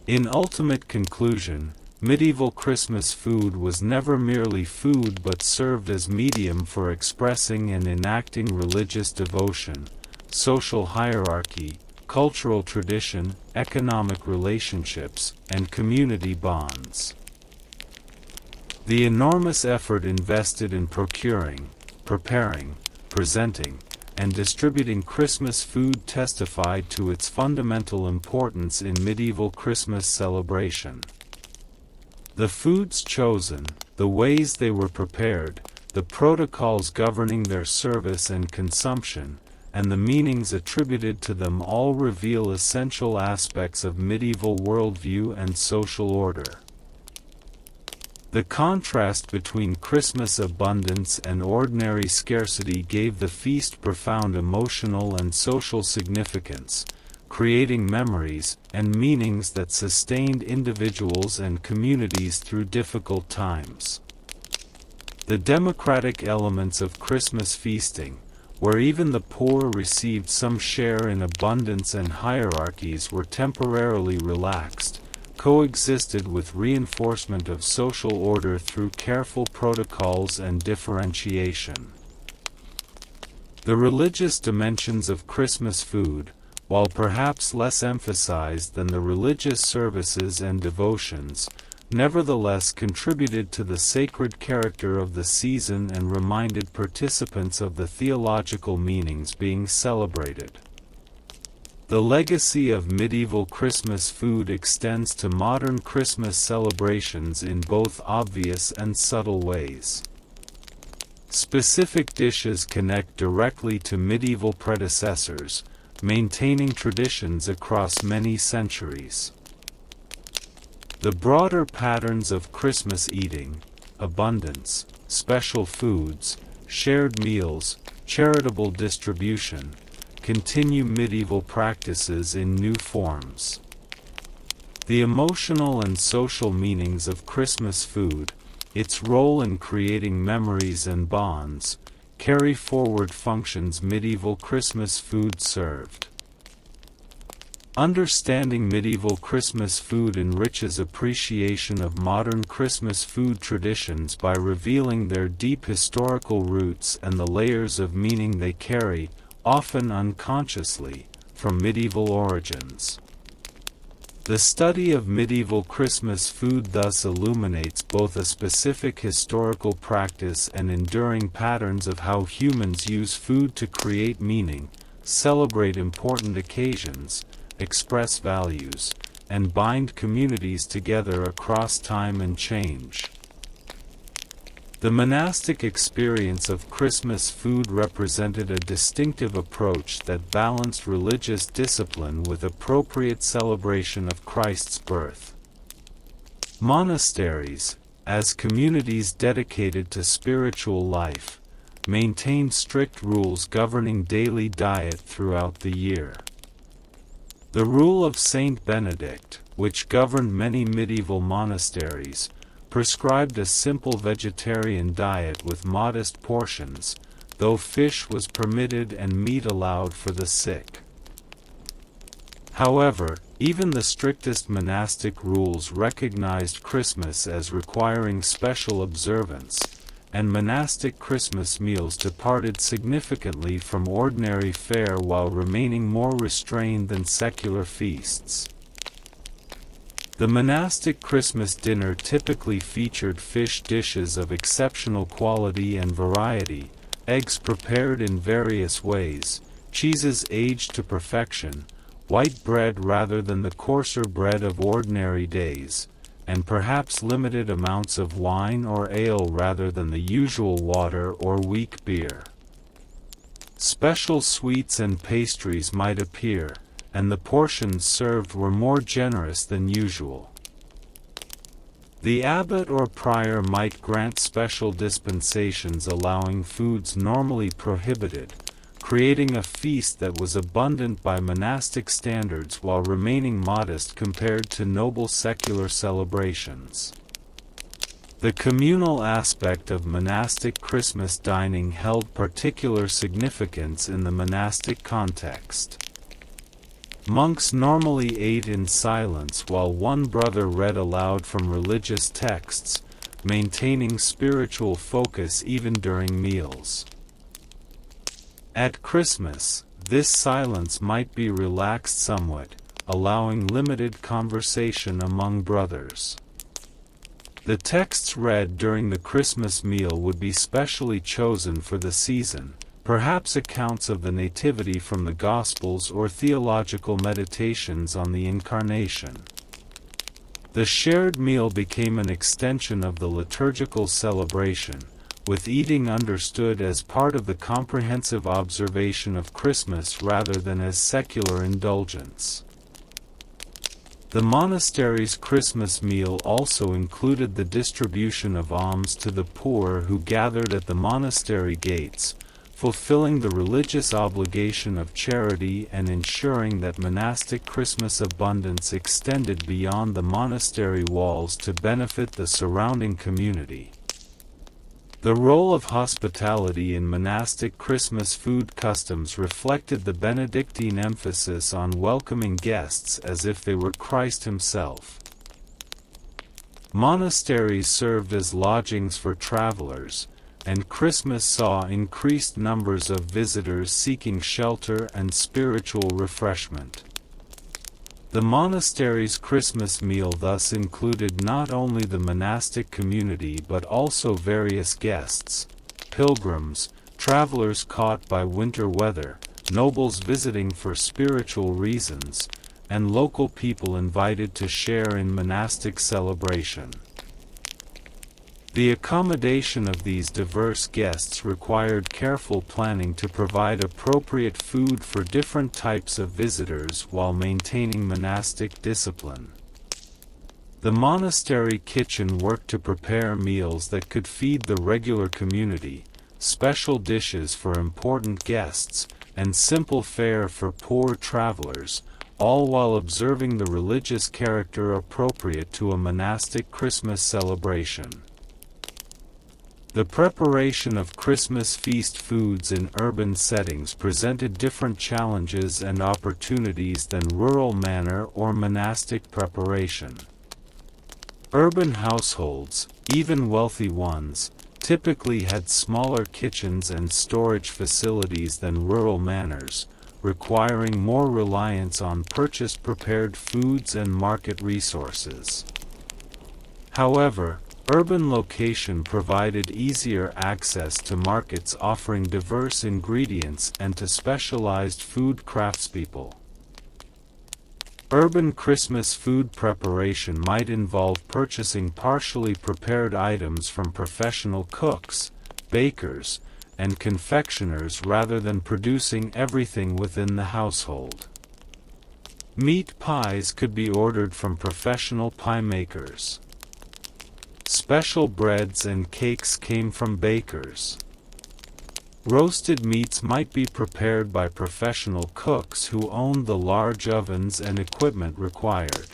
In ultimate conclusion, medieval Christmas food was never merely food but served as medium for expressing and enacting religious devotion, social hierarchy, cultural tradition, economic relationships, and community bonds. The enormous effort invested in procuring, preparing, presenting, and distributing Christmas food testified to its fundamental importance in medieval Christmas celebration. The foods chosen, the ways they were prepared, the protocols governing their service and consumption, and the meanings attributed to them all reveal essential aspects of medieval worldview and social order. The contrast between Christmas abundance and ordinary scarcity gave the feast profound emotional and social significance, creating memories and meanings that sustained individuals and communities through difficult times. The democratic elements of Christmas feasting, where even the poor received some share in abundance and hierarchies were temporarily relaxed, coexisted with reinforcement of social order through careful protocols and differentiation. The religious dimensions of Christmas food, while perhaps less emphasized than the religious services and devotions, nevertheless contributed to the sacred character of the season and reminded participants of the theological meanings being celebrated. The legacy of medieval Christmas food extends to modern Christmas celebrations in both obvious and subtle ways. Specific dishes connect directly to medieval predecessors, maintaining traditions across many centuries. The broader patterns of Christmas eating, abundance, special foods, shared meals, charitable distribution, continue medieval practices in new forms. The emotional and social meanings of Christmas food, its role in creating memories and bonds, carry forward functions medieval Christmas food served. Understanding medieval Christmas food enriches appreciation of modern Christmas food traditions by revealing their deep historical roots and the layers of meaning they carry, often unconsciously, from medieval origins. The study of medieval Christmas food thus illuminates both a specific historical practice and enduring patterns of how humans use food to create meaning, celebrate important occasions, express values, and bind communities together across time and change. The monastic experience of Christmas food represented a distinctive approach that balanced religious discipline with appropriate celebration of Christ's birth. Monasteries, as communities dedicated to spiritual life, maintained strict rules governing daily diet throughout the year. The rule of Saint Benedict, which governed many medieval monasteries, prescribed a simple vegetarian diet with modest portions, though fish was permitted and meat allowed for the sick. However, even the strictest monastic rules recognized Christmas as requiring special observance, and monastic Christmas meals departed significantly from ordinary fare while remaining more restrained than secular feasts. The monastic Christmas dinner typically featured fish dishes of exceptional quality and variety, eggs prepared in various ways, cheeses aged to perfection, white bread rather than the coarser bread of ordinary days, and perhaps limited amounts of wine or ale rather than the usual water or weak beer. Special sweets and pastries might appear, and the portions served were more generous than usual. The abbot or prior might grant special dispensations allowing foods normally prohibited, creating a feast that was abundant by monastic standards while remaining modest compared to noble secular celebrations. The communal aspect of monastic Christmas dining held particular significance in the monastic context. Monks normally ate in silence while one brother read aloud from religious texts, maintaining spiritual focus even during meals. At Christmas, this silence might be relaxed somewhat, allowing limited conversation among brothers. The texts read during the Christmas meal would be specially chosen for the season, perhaps accounts of the Nativity from the Gospels or theological meditations on the Incarnation. The shared meal became an extension of the liturgical celebration, with eating understood as part of the comprehensive observation of Christmas rather than as secular indulgence. The monastery's Christmas meal also included the distribution of alms to the poor who gathered at the monastery gates, fulfilling the religious obligation of charity and ensuring that monastic Christmas abundance extended beyond the monastery walls to benefit the surrounding community. The role of hospitality in monastic Christmas food customs reflected the Benedictine emphasis on welcoming guests as if they were Christ himself. Monasteries served as lodgings for travelers, and Christmas saw increased numbers of visitors seeking shelter and spiritual refreshment. The monastery's Christmas meal thus included not only the monastic community but also various guests, pilgrims, travelers caught by winter weather, nobles visiting for spiritual reasons, and local people invited to share in monastic celebration. The accommodation of these diverse guests required careful planning to provide appropriate food for different types of visitors while maintaining monastic discipline. The monastery kitchen worked to prepare meals that could feed the regular community, special dishes for important guests, and simple fare for poor travelers, all while observing the religious character appropriate to a monastic Christmas celebration. The preparation of Christmas feast foods in urban settings presented different challenges and opportunities than rural manner or monastic preparation. Urban households, even wealthy ones, typically had smaller kitchens and storage facilities than rural manors, requiring more reliance on purchased prepared foods and market resources. However, urban location provided easier access to markets offering diverse ingredients and to specialized food craftspeople. Urban Christmas food preparation might involve purchasing partially prepared items from professional cooks, bakers, and confectioners rather than producing everything within the household. Meat pies could be ordered from professional pie makers. Special breads and cakes came from bakers. Roasted meats might be prepared by professional cooks who owned the large ovens and equipment required.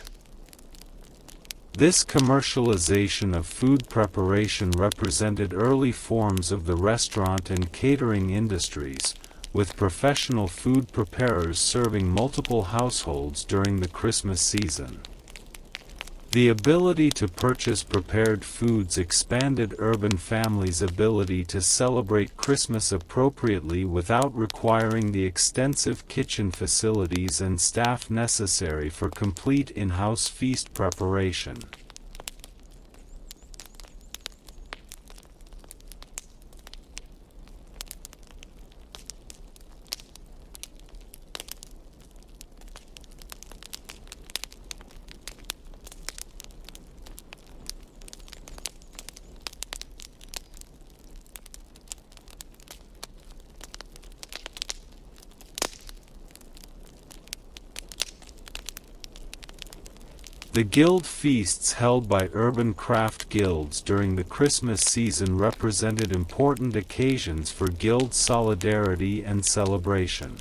This commercialization of food preparation represented early forms of the restaurant and catering industries, with professional food preparers serving multiple households during the Christmas season. The ability to purchase prepared foods expanded urban families' ability to celebrate Christmas appropriately without requiring the extensive kitchen facilities and staff necessary for complete in-house feast preparation. The guild feasts held by urban craft guilds during the Christmas season represented important occasions for guild solidarity and celebration.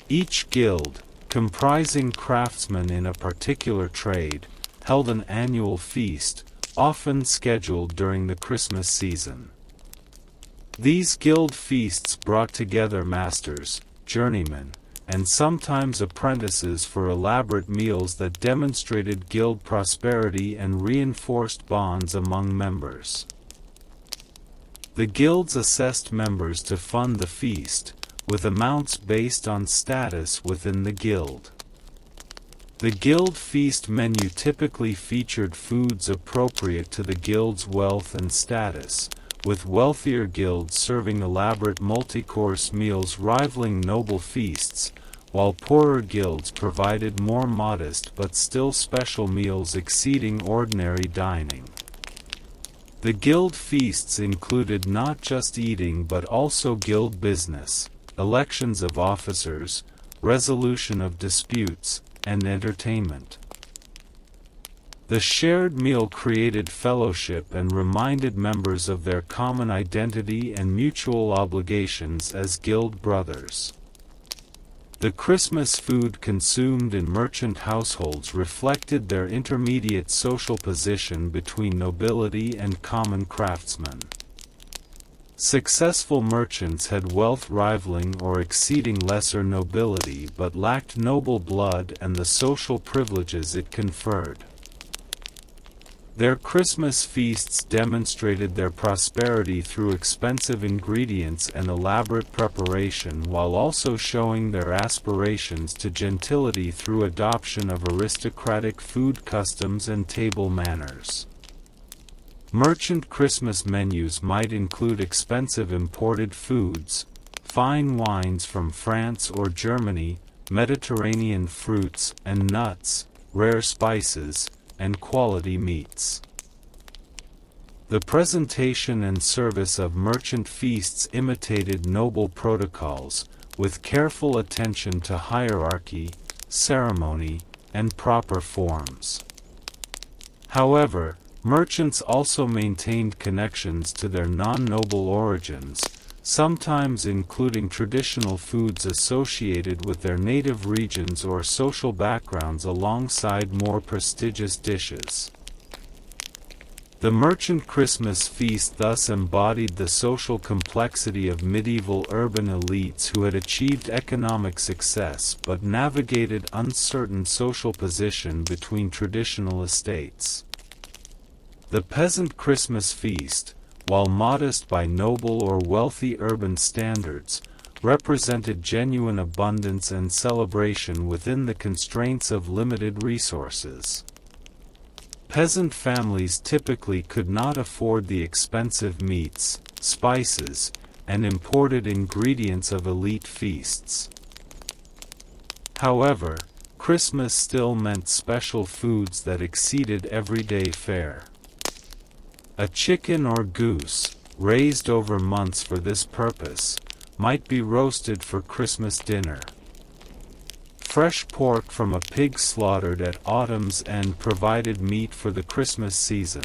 Each guild, comprising craftsmen in a particular trade, held an annual feast, often scheduled during the Christmas season. These guild feasts brought together masters, journeymen, and sometimes apprentices for elaborate meals that demonstrated guild prosperity and reinforced bonds among members. The guilds assessed members to fund the feast, with amounts based on status within the guild. The guild feast menu typically featured foods appropriate to the guild's wealth and status, with wealthier guilds serving elaborate multi-course meals rivaling noble feasts, while poorer guilds provided more modest but still special meals exceeding ordinary dining. The guild feasts included not just eating but also guild business, elections of officers, resolution of disputes, and entertainment. The shared meal created fellowship and reminded members of their common identity and mutual obligations as guild brothers. The Christmas food consumed in merchant households reflected their intermediate social position between nobility and common craftsmen. Successful merchants had wealth rivaling or exceeding lesser nobility but lacked noble blood and the social privileges it conferred. Their Christmas feasts demonstrated their prosperity through expensive ingredients and elaborate preparation while also showing their aspirations to gentility through adoption of aristocratic food customs and table manners. Merchant Christmas menus might include expensive imported foods, fine wines from France or Germany, Mediterranean fruits and nuts, rare spices, and quality meats. The presentation and service of merchant feasts imitated noble protocols, with careful attention to hierarchy, ceremony, and proper forms. However, merchants also maintained connections to their non-noble origins, sometimes including traditional foods associated with their native regions or social backgrounds alongside more prestigious dishes. The merchant Christmas feast thus embodied the social complexity of medieval urban elites who had achieved economic success but navigated uncertain social position between traditional estates. The peasant Christmas feast, while modest by noble or wealthy urban standards, represented genuine abundance and celebration within the constraints of limited resources. Peasant families typically could not afford the expensive meats, spices, and imported ingredients of elite feasts. However, Christmas still meant special foods that exceeded everyday fare. A chicken or goose, raised over months for this purpose, might be roasted for Christmas dinner. Fresh pork from a pig slaughtered at autumn's end provided meat for the Christmas season.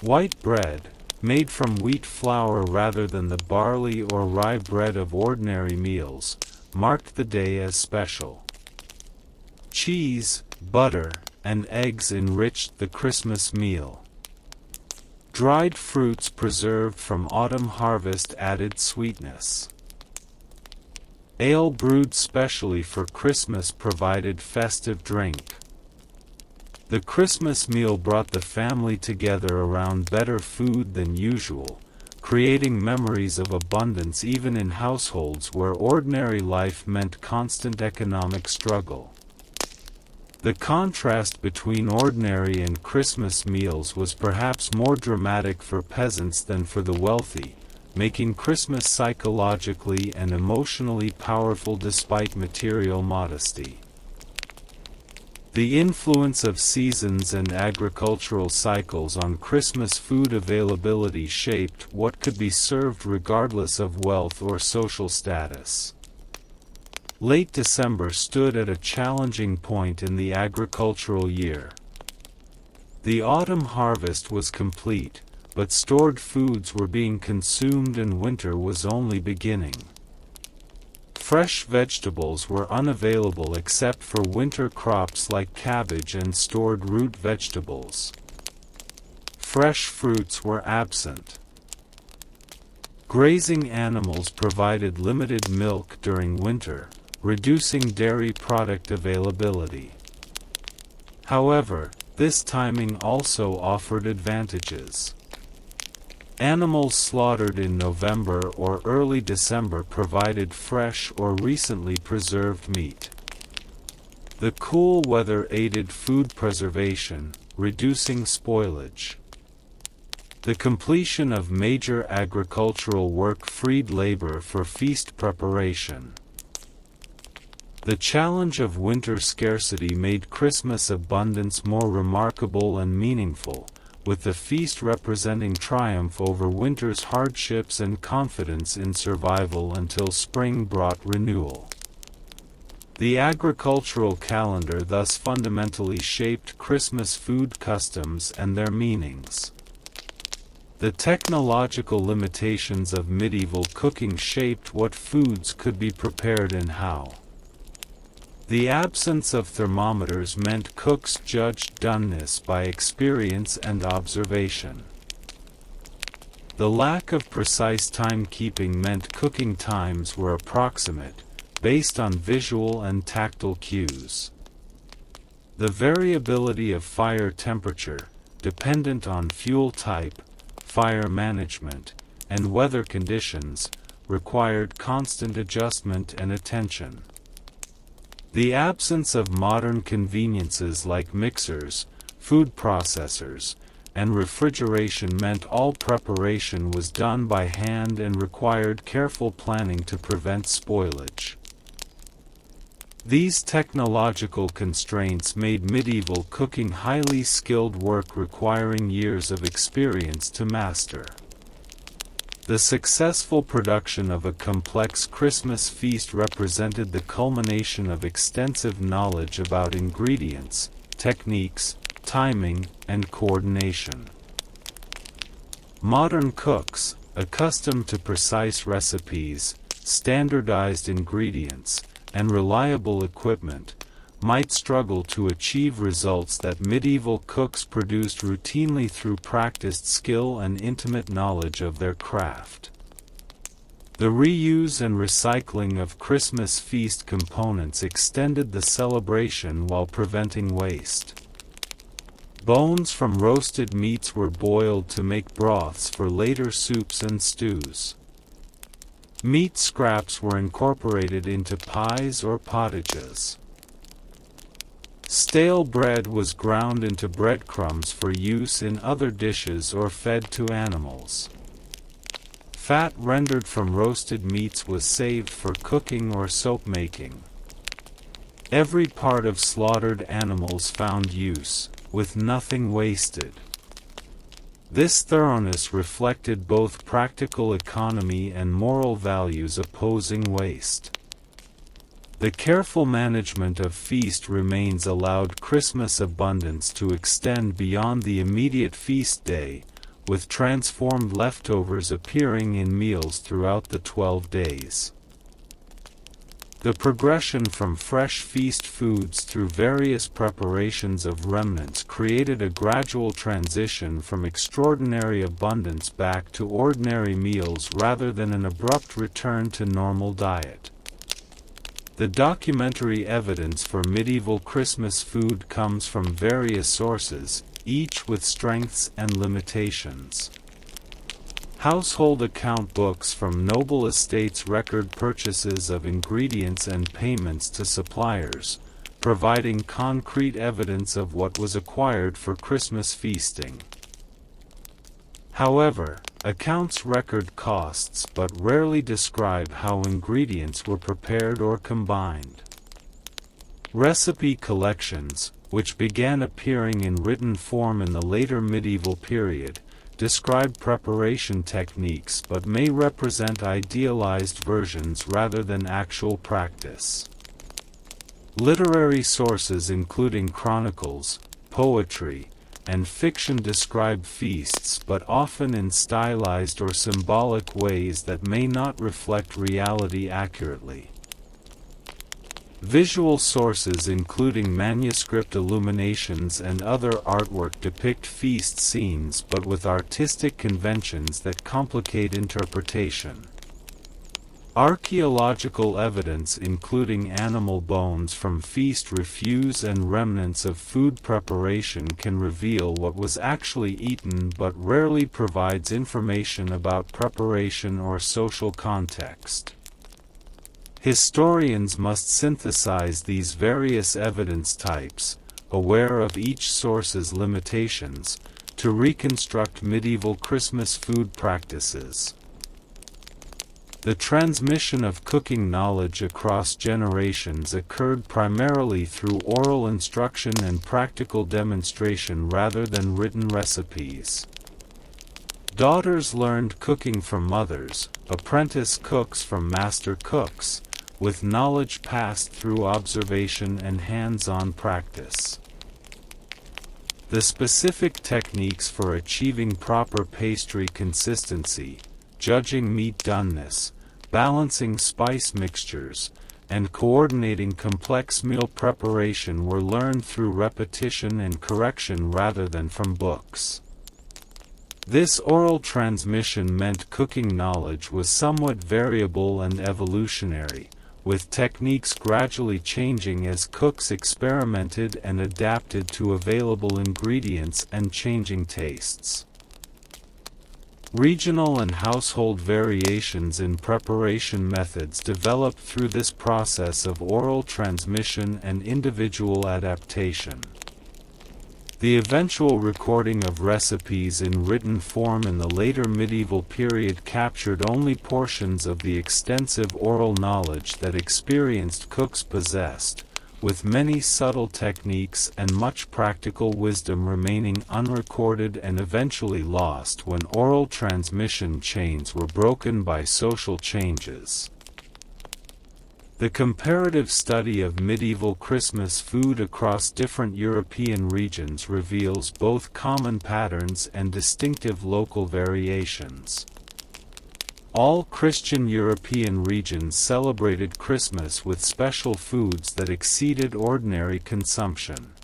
White bread, made from wheat flour rather than the barley or rye bread of ordinary meals, marked the day as special. Cheese, butter, and eggs enriched the Christmas meal. Dried fruits preserved from autumn harvest added sweetness. Ale brewed specially for Christmas provided festive drink. The Christmas meal brought the family together around better food than usual, creating memories of abundance even in households where ordinary life meant constant economic struggle. The contrast between ordinary and Christmas meals was perhaps more dramatic for peasants than for the wealthy, making Christmas psychologically and emotionally powerful despite material modesty. The influence of seasons and agricultural cycles on Christmas food availability shaped what could be served regardless of wealth or social status. Late December stood at a challenging point in the agricultural year. The autumn harvest was complete, but stored foods were being consumed and winter was only beginning. Fresh vegetables were unavailable except for winter crops like cabbage and stored root vegetables. Fresh fruits were absent. Grazing animals provided limited milk during winter, reducing dairy product availability. However, this timing also offered advantages. Animals slaughtered in November or early December provided fresh or recently preserved meat. The cool weather aided food preservation, reducing spoilage. The completion of major agricultural work freed labor for feast preparation. The challenge of winter scarcity made Christmas abundance more remarkable and meaningful, with the feast representing triumph over winter's hardships and confidence in survival until spring brought renewal. The agricultural calendar thus fundamentally shaped Christmas food customs and their meanings. The technological limitations of medieval cooking shaped what foods could be prepared and how. The absence of thermometers meant cooks judged doneness by experience and observation. The lack of precise timekeeping meant cooking times were approximate, based on visual and tactile cues. The variability of fire temperature, dependent on fuel type, fire management, and weather conditions, required constant adjustment and attention. The absence of modern conveniences like mixers, food processors, and refrigeration meant all preparation was done by hand and required careful planning to prevent spoilage. These technological constraints made medieval cooking highly skilled work requiring years of experience to master. The successful production of a complex Christmas feast represented the culmination of extensive knowledge about ingredients, techniques, timing, and coordination. Modern cooks, accustomed to precise recipes, standardized ingredients, and reliable equipment, might struggle to achieve results that medieval cooks produced routinely through practiced skill and intimate knowledge of their craft. The reuse and recycling of Christmas feast components extended the celebration while preventing waste. Bones from roasted meats were boiled to make broths for later soups and stews. Meat scraps were incorporated into pies or pottages. Stale bread was ground into breadcrumbs for use in other dishes or fed to animals. Fat rendered from roasted meats was saved for cooking or soap making. Every part of slaughtered animals found use, with nothing wasted. This thoroughness reflected both practical economy and moral values opposing waste. The careful management of feast remains allowed Christmas abundance to extend beyond the immediate feast day, with transformed leftovers appearing in meals throughout the 12 days. The progression from fresh feast foods through various preparations of remnants created a gradual transition from extraordinary abundance back to ordinary meals rather than an abrupt return to normal diet. The documentary evidence for medieval Christmas food comes from various sources, each with strengths and limitations. Household account books from noble estates record purchases of ingredients and payments to suppliers, providing concrete evidence of what was acquired for Christmas feasting. However, accounts record costs but rarely describe how ingredients were prepared or combined. Recipe collections, which began appearing in written form in the later medieval period, describe preparation techniques but may represent idealized versions rather than actual practice. Literary sources including chronicles, poetry, and fiction describe feasts but often in stylized or symbolic ways that may not reflect reality accurately. Visual sources including manuscript illuminations and other artwork depict feast scenes but with artistic conventions that complicate interpretation. Archaeological evidence including animal bones from feast refuse and remnants of food preparation can reveal what was actually eaten but rarely provides information about preparation or social context. Historians must synthesize these various evidence types, aware of each source's limitations, to reconstruct medieval Christmas food practices. The transmission of cooking knowledge across generations occurred primarily through oral instruction and practical demonstration rather than written recipes. Daughters learned cooking from mothers, apprentice cooks from master cooks, with knowledge passed through observation and hands-on practice. The specific techniques for achieving proper pastry consistency, judging meat doneness, balancing spice mixtures, and coordinating complex meal preparation were learned through repetition and correction rather than from books. This oral transmission meant cooking knowledge was somewhat variable and evolutionary, with techniques gradually changing as cooks experimented and adapted to available ingredients and changing tastes. Regional and household variations in preparation methods developed through this process of oral transmission and individual adaptation. The eventual recording of recipes in written form in the later medieval period captured only portions of the extensive oral knowledge that experienced cooks possessed, with many subtle techniques and much practical wisdom remaining unrecorded and eventually lost when oral transmission chains were broken by social changes. The comparative study of medieval Christmas food across different European regions reveals both common patterns and distinctive local variations. All Christian European regions celebrated Christmas with special foods that exceeded ordinary consumption.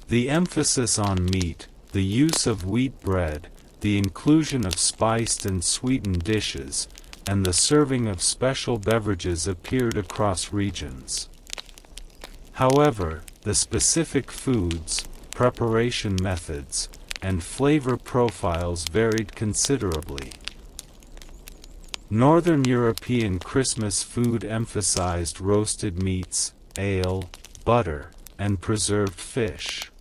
The emphasis on meat, the use of wheat bread, the inclusion of spiced and sweetened dishes, and the serving of special beverages appeared across regions. However, the specific foods, preparation methods, and flavor profiles varied considerably. Northern European Christmas food emphasized roasted meats, ale, butter, and preserved fish.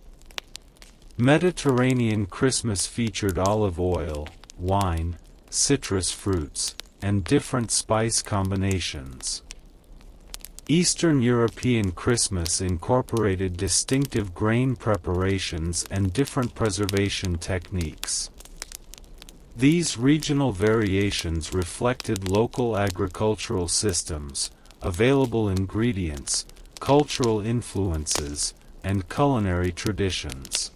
Mediterranean Christmas featured olive oil, wine, citrus fruits, and different spice combinations. Eastern European Christmas incorporated distinctive grain preparations and different preservation techniques. These regional variations reflected local agricultural systems, available ingredients, cultural influences, and culinary traditions.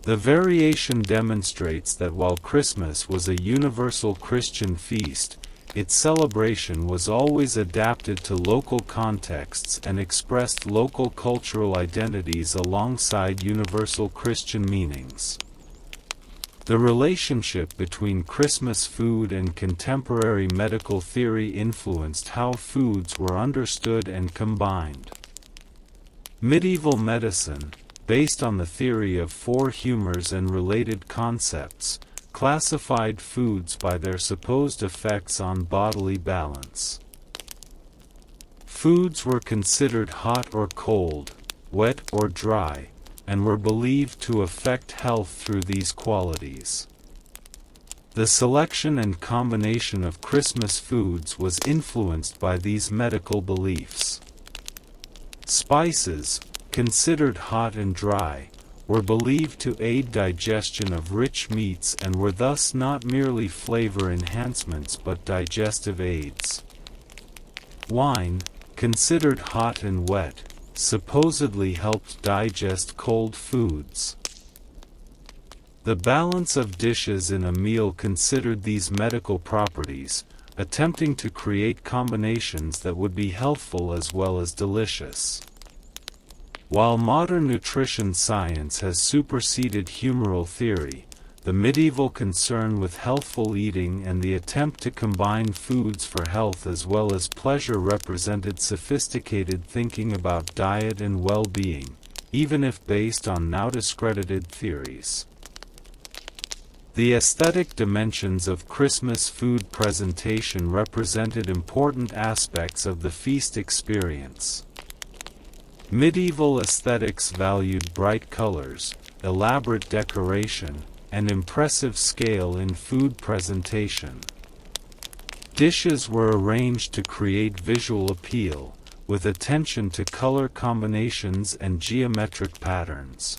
The variation demonstrates that while Christmas was a universal Christian feast, its celebration was always adapted to local contexts and expressed local cultural identities alongside universal Christian meanings. The relationship between Christmas food and contemporary medical theory influenced how foods were understood and combined. Medieval medicine, based on the theory of four humors and related concepts, classified foods by their supposed effects on bodily balance. Foods were considered hot or cold, wet or dry, and were believed to affect health through these qualities. The selection and combination of Christmas foods was influenced by these medical beliefs. Spices, considered hot and dry, were believed to aid digestion of rich meats and were thus not merely flavor enhancements but digestive aids. Wine, considered hot and wet, supposedly helped digest cold foods. The balance of dishes in a meal considered these medical properties, attempting to create combinations that would be healthful as well as delicious. While modern nutrition science has superseded humoral theory, the medieval concern with healthful eating and the attempt to combine foods for health as well as pleasure represented sophisticated thinking about diet and well-being, even if based on now discredited theories. The aesthetic dimensions of Christmas food presentation represented important aspects of the feast experience. Medieval aesthetics valued bright colors, elaborate decoration, and impressive scale in food presentation. Dishes were arranged to create visual appeal, with attention to color combinations and geometric patterns.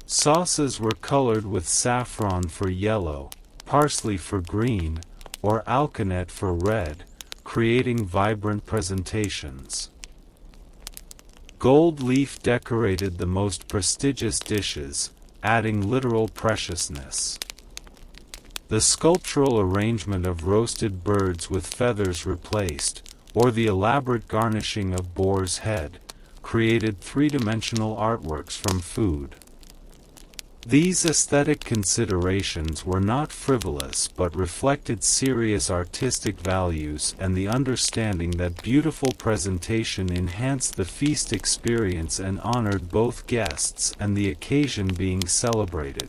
Sauces were colored with saffron for yellow, parsley for green, or alkanet for red, creating vibrant presentations. Gold leaf decorated the most prestigious dishes, adding literal preciousness. The sculptural arrangement of roasted birds with feathers replaced, or the elaborate garnishing of boar's head, created three-dimensional artworks from food. These aesthetic considerations were not frivolous but reflected serious artistic values and the understanding that beautiful presentation enhanced the feast experience and honored both guests and the occasion being celebrated.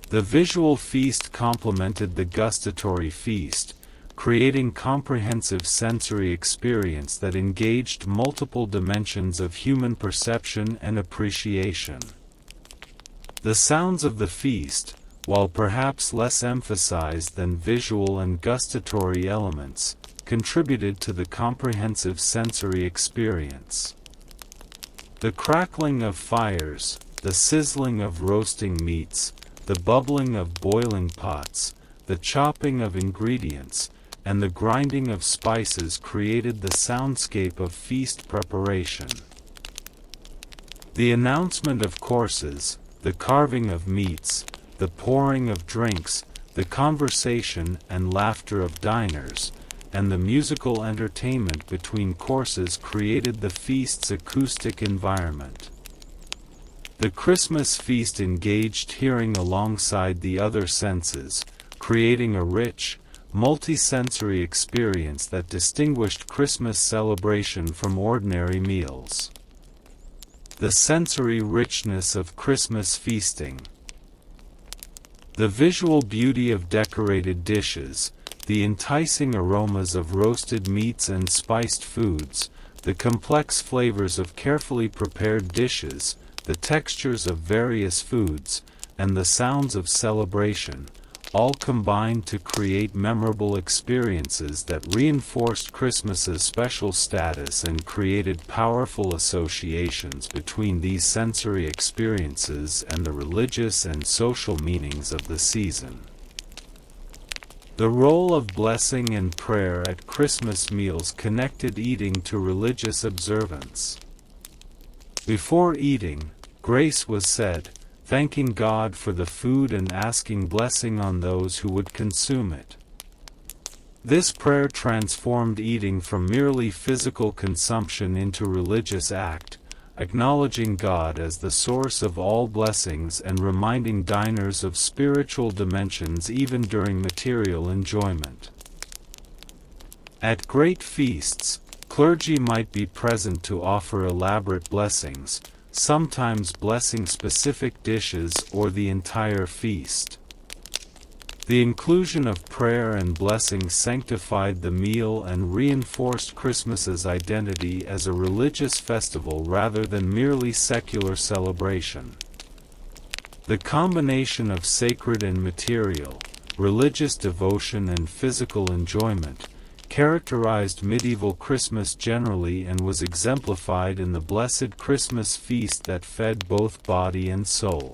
The visual feast complemented the gustatory feast, creating comprehensive sensory experience that engaged multiple dimensions of human perception and appreciation. The sounds of the feast, while perhaps less emphasized than visual and gustatory elements, contributed to the comprehensive sensory experience. The crackling of fires, the sizzling of roasting meats, the bubbling of boiling pots, the chopping of ingredients, and the grinding of spices created the soundscape of feast preparation. The announcement of courses, the carving of meats, the pouring of drinks, the conversation and laughter of diners, and the musical entertainment between courses created the feast's acoustic environment. The Christmas feast engaged hearing alongside the other senses, creating a rich, multisensory experience that distinguished Christmas celebration from ordinary meals. The sensory richness of Christmas feasting. The visual beauty of decorated dishes, the enticing aromas of roasted meats and spiced foods, the complex flavors of carefully prepared dishes, the textures of various foods, and the sounds of celebration, all combined to create memorable experiences that reinforced Christmas's special status and created powerful associations between these sensory experiences and the religious and social meanings of the season. The role of blessing and prayer at Christmas meals connected eating to religious observance. Before eating, grace was said, thanking God for the food and asking blessing on those who would consume it. This prayer transformed eating from merely physical consumption into religious act, acknowledging God as the source of all blessings and reminding diners of spiritual dimensions even during material enjoyment. At great feasts, clergy might be present to offer elaborate blessings, sometimes blessing specific dishes or the entire feast. The inclusion of prayer and blessing sanctified the meal and reinforced Christmas's identity as a religious festival rather than merely secular celebration. The combination of sacred and material, religious devotion and physical enjoyment, characterized medieval Christmas generally and was exemplified in the blessed Christmas feast that fed both body and soul.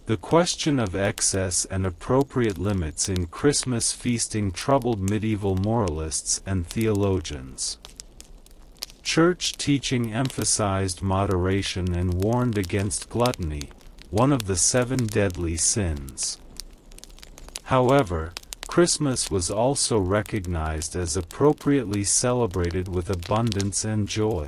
The question of excess and appropriate limits in Christmas feasting troubled medieval moralists and theologians. Church teaching emphasized moderation and warned against gluttony, one of the 7 deadly sins. However, Christmas was also recognized as appropriately celebrated with abundance and joy.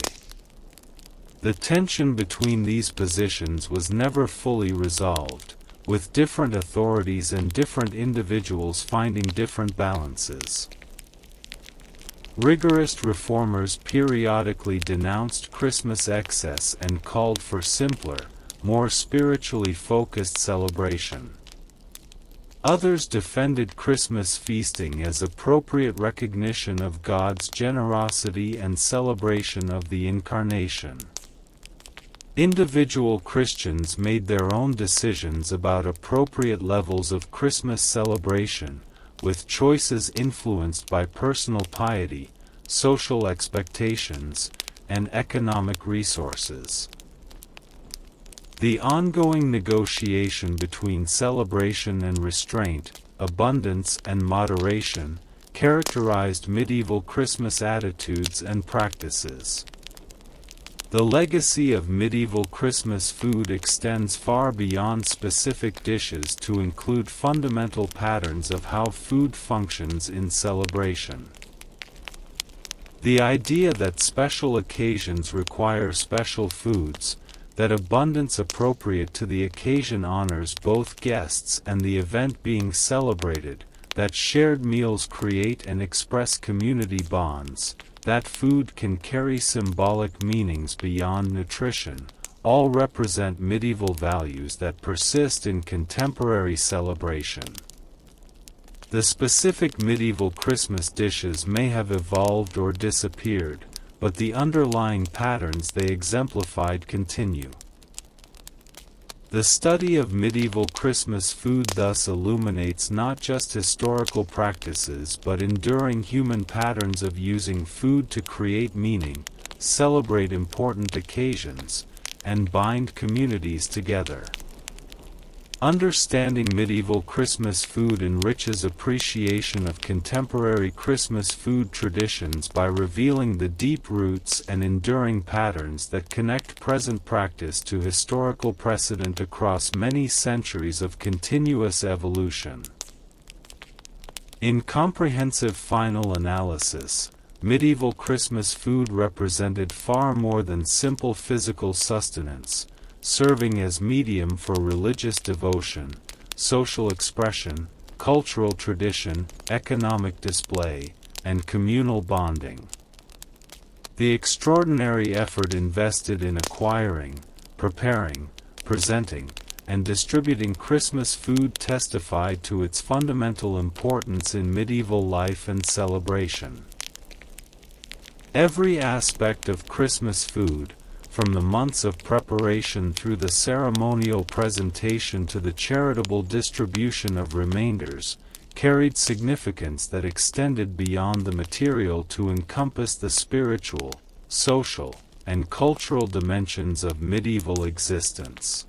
The tension between these positions was never fully resolved, with different authorities and different individuals finding different balances. Rigorist reformers periodically denounced Christmas excess and called for simpler, more spiritually focused celebration. Others defended Christmas feasting as appropriate recognition of God's generosity and celebration of the Incarnation. Individual Christians made their own decisions about appropriate levels of Christmas celebration, with choices influenced by personal piety, social expectations, and economic resources. The ongoing negotiation between celebration and restraint, abundance and moderation, characterized medieval Christmas attitudes and practices. The legacy of medieval Christmas food extends far beyond specific dishes to include fundamental patterns of how food functions in celebration. The idea that special occasions require special foods, that abundance appropriate to the occasion honors both guests and the event being celebrated, that shared meals create and express community bonds, that food can carry symbolic meanings beyond nutrition, all represent medieval values that persist in contemporary celebration. The specific medieval Christmas dishes may have evolved or disappeared, but the underlying patterns they exemplified continue. The study of medieval Christmas food thus illuminates not just historical practices but enduring human patterns of using food to create meaning, celebrate important occasions, and bind communities together. Understanding medieval Christmas food enriches appreciation of contemporary Christmas food traditions by revealing the deep roots and enduring patterns that connect present practice to historical precedent across many centuries of continuous evolution. In comprehensive final analysis, medieval Christmas food represented far more than simple physical sustenance, serving as medium for religious devotion, social expression, cultural tradition, economic display, and communal bonding. The extraordinary effort invested in acquiring, preparing, presenting, and distributing Christmas food testified to its fundamental importance in medieval life and celebration. Every aspect of Christmas food, from the months of preparation through the ceremonial presentation to the charitable distribution of remainders, carried significance that extended beyond the material to encompass the spiritual, social, and cultural dimensions of medieval existence.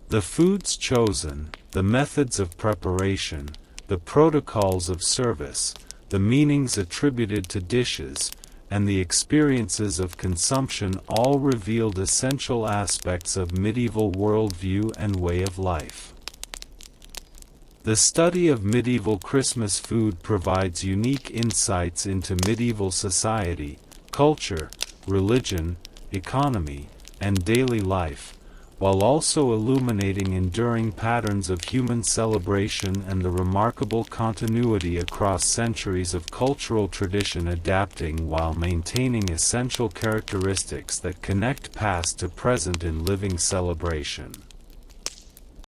The foods chosen, the methods of preparation, the protocols of service, the meanings attributed to dishes, and the experiences of consumption all revealed essential aspects of medieval worldview and way of life. The study of medieval Christmas food provides unique insights into medieval society, culture, religion, economy, and daily life, while also illuminating enduring patterns of human celebration and the remarkable continuity across centuries of cultural tradition, adapting while maintaining essential characteristics that connect past to present in living celebration.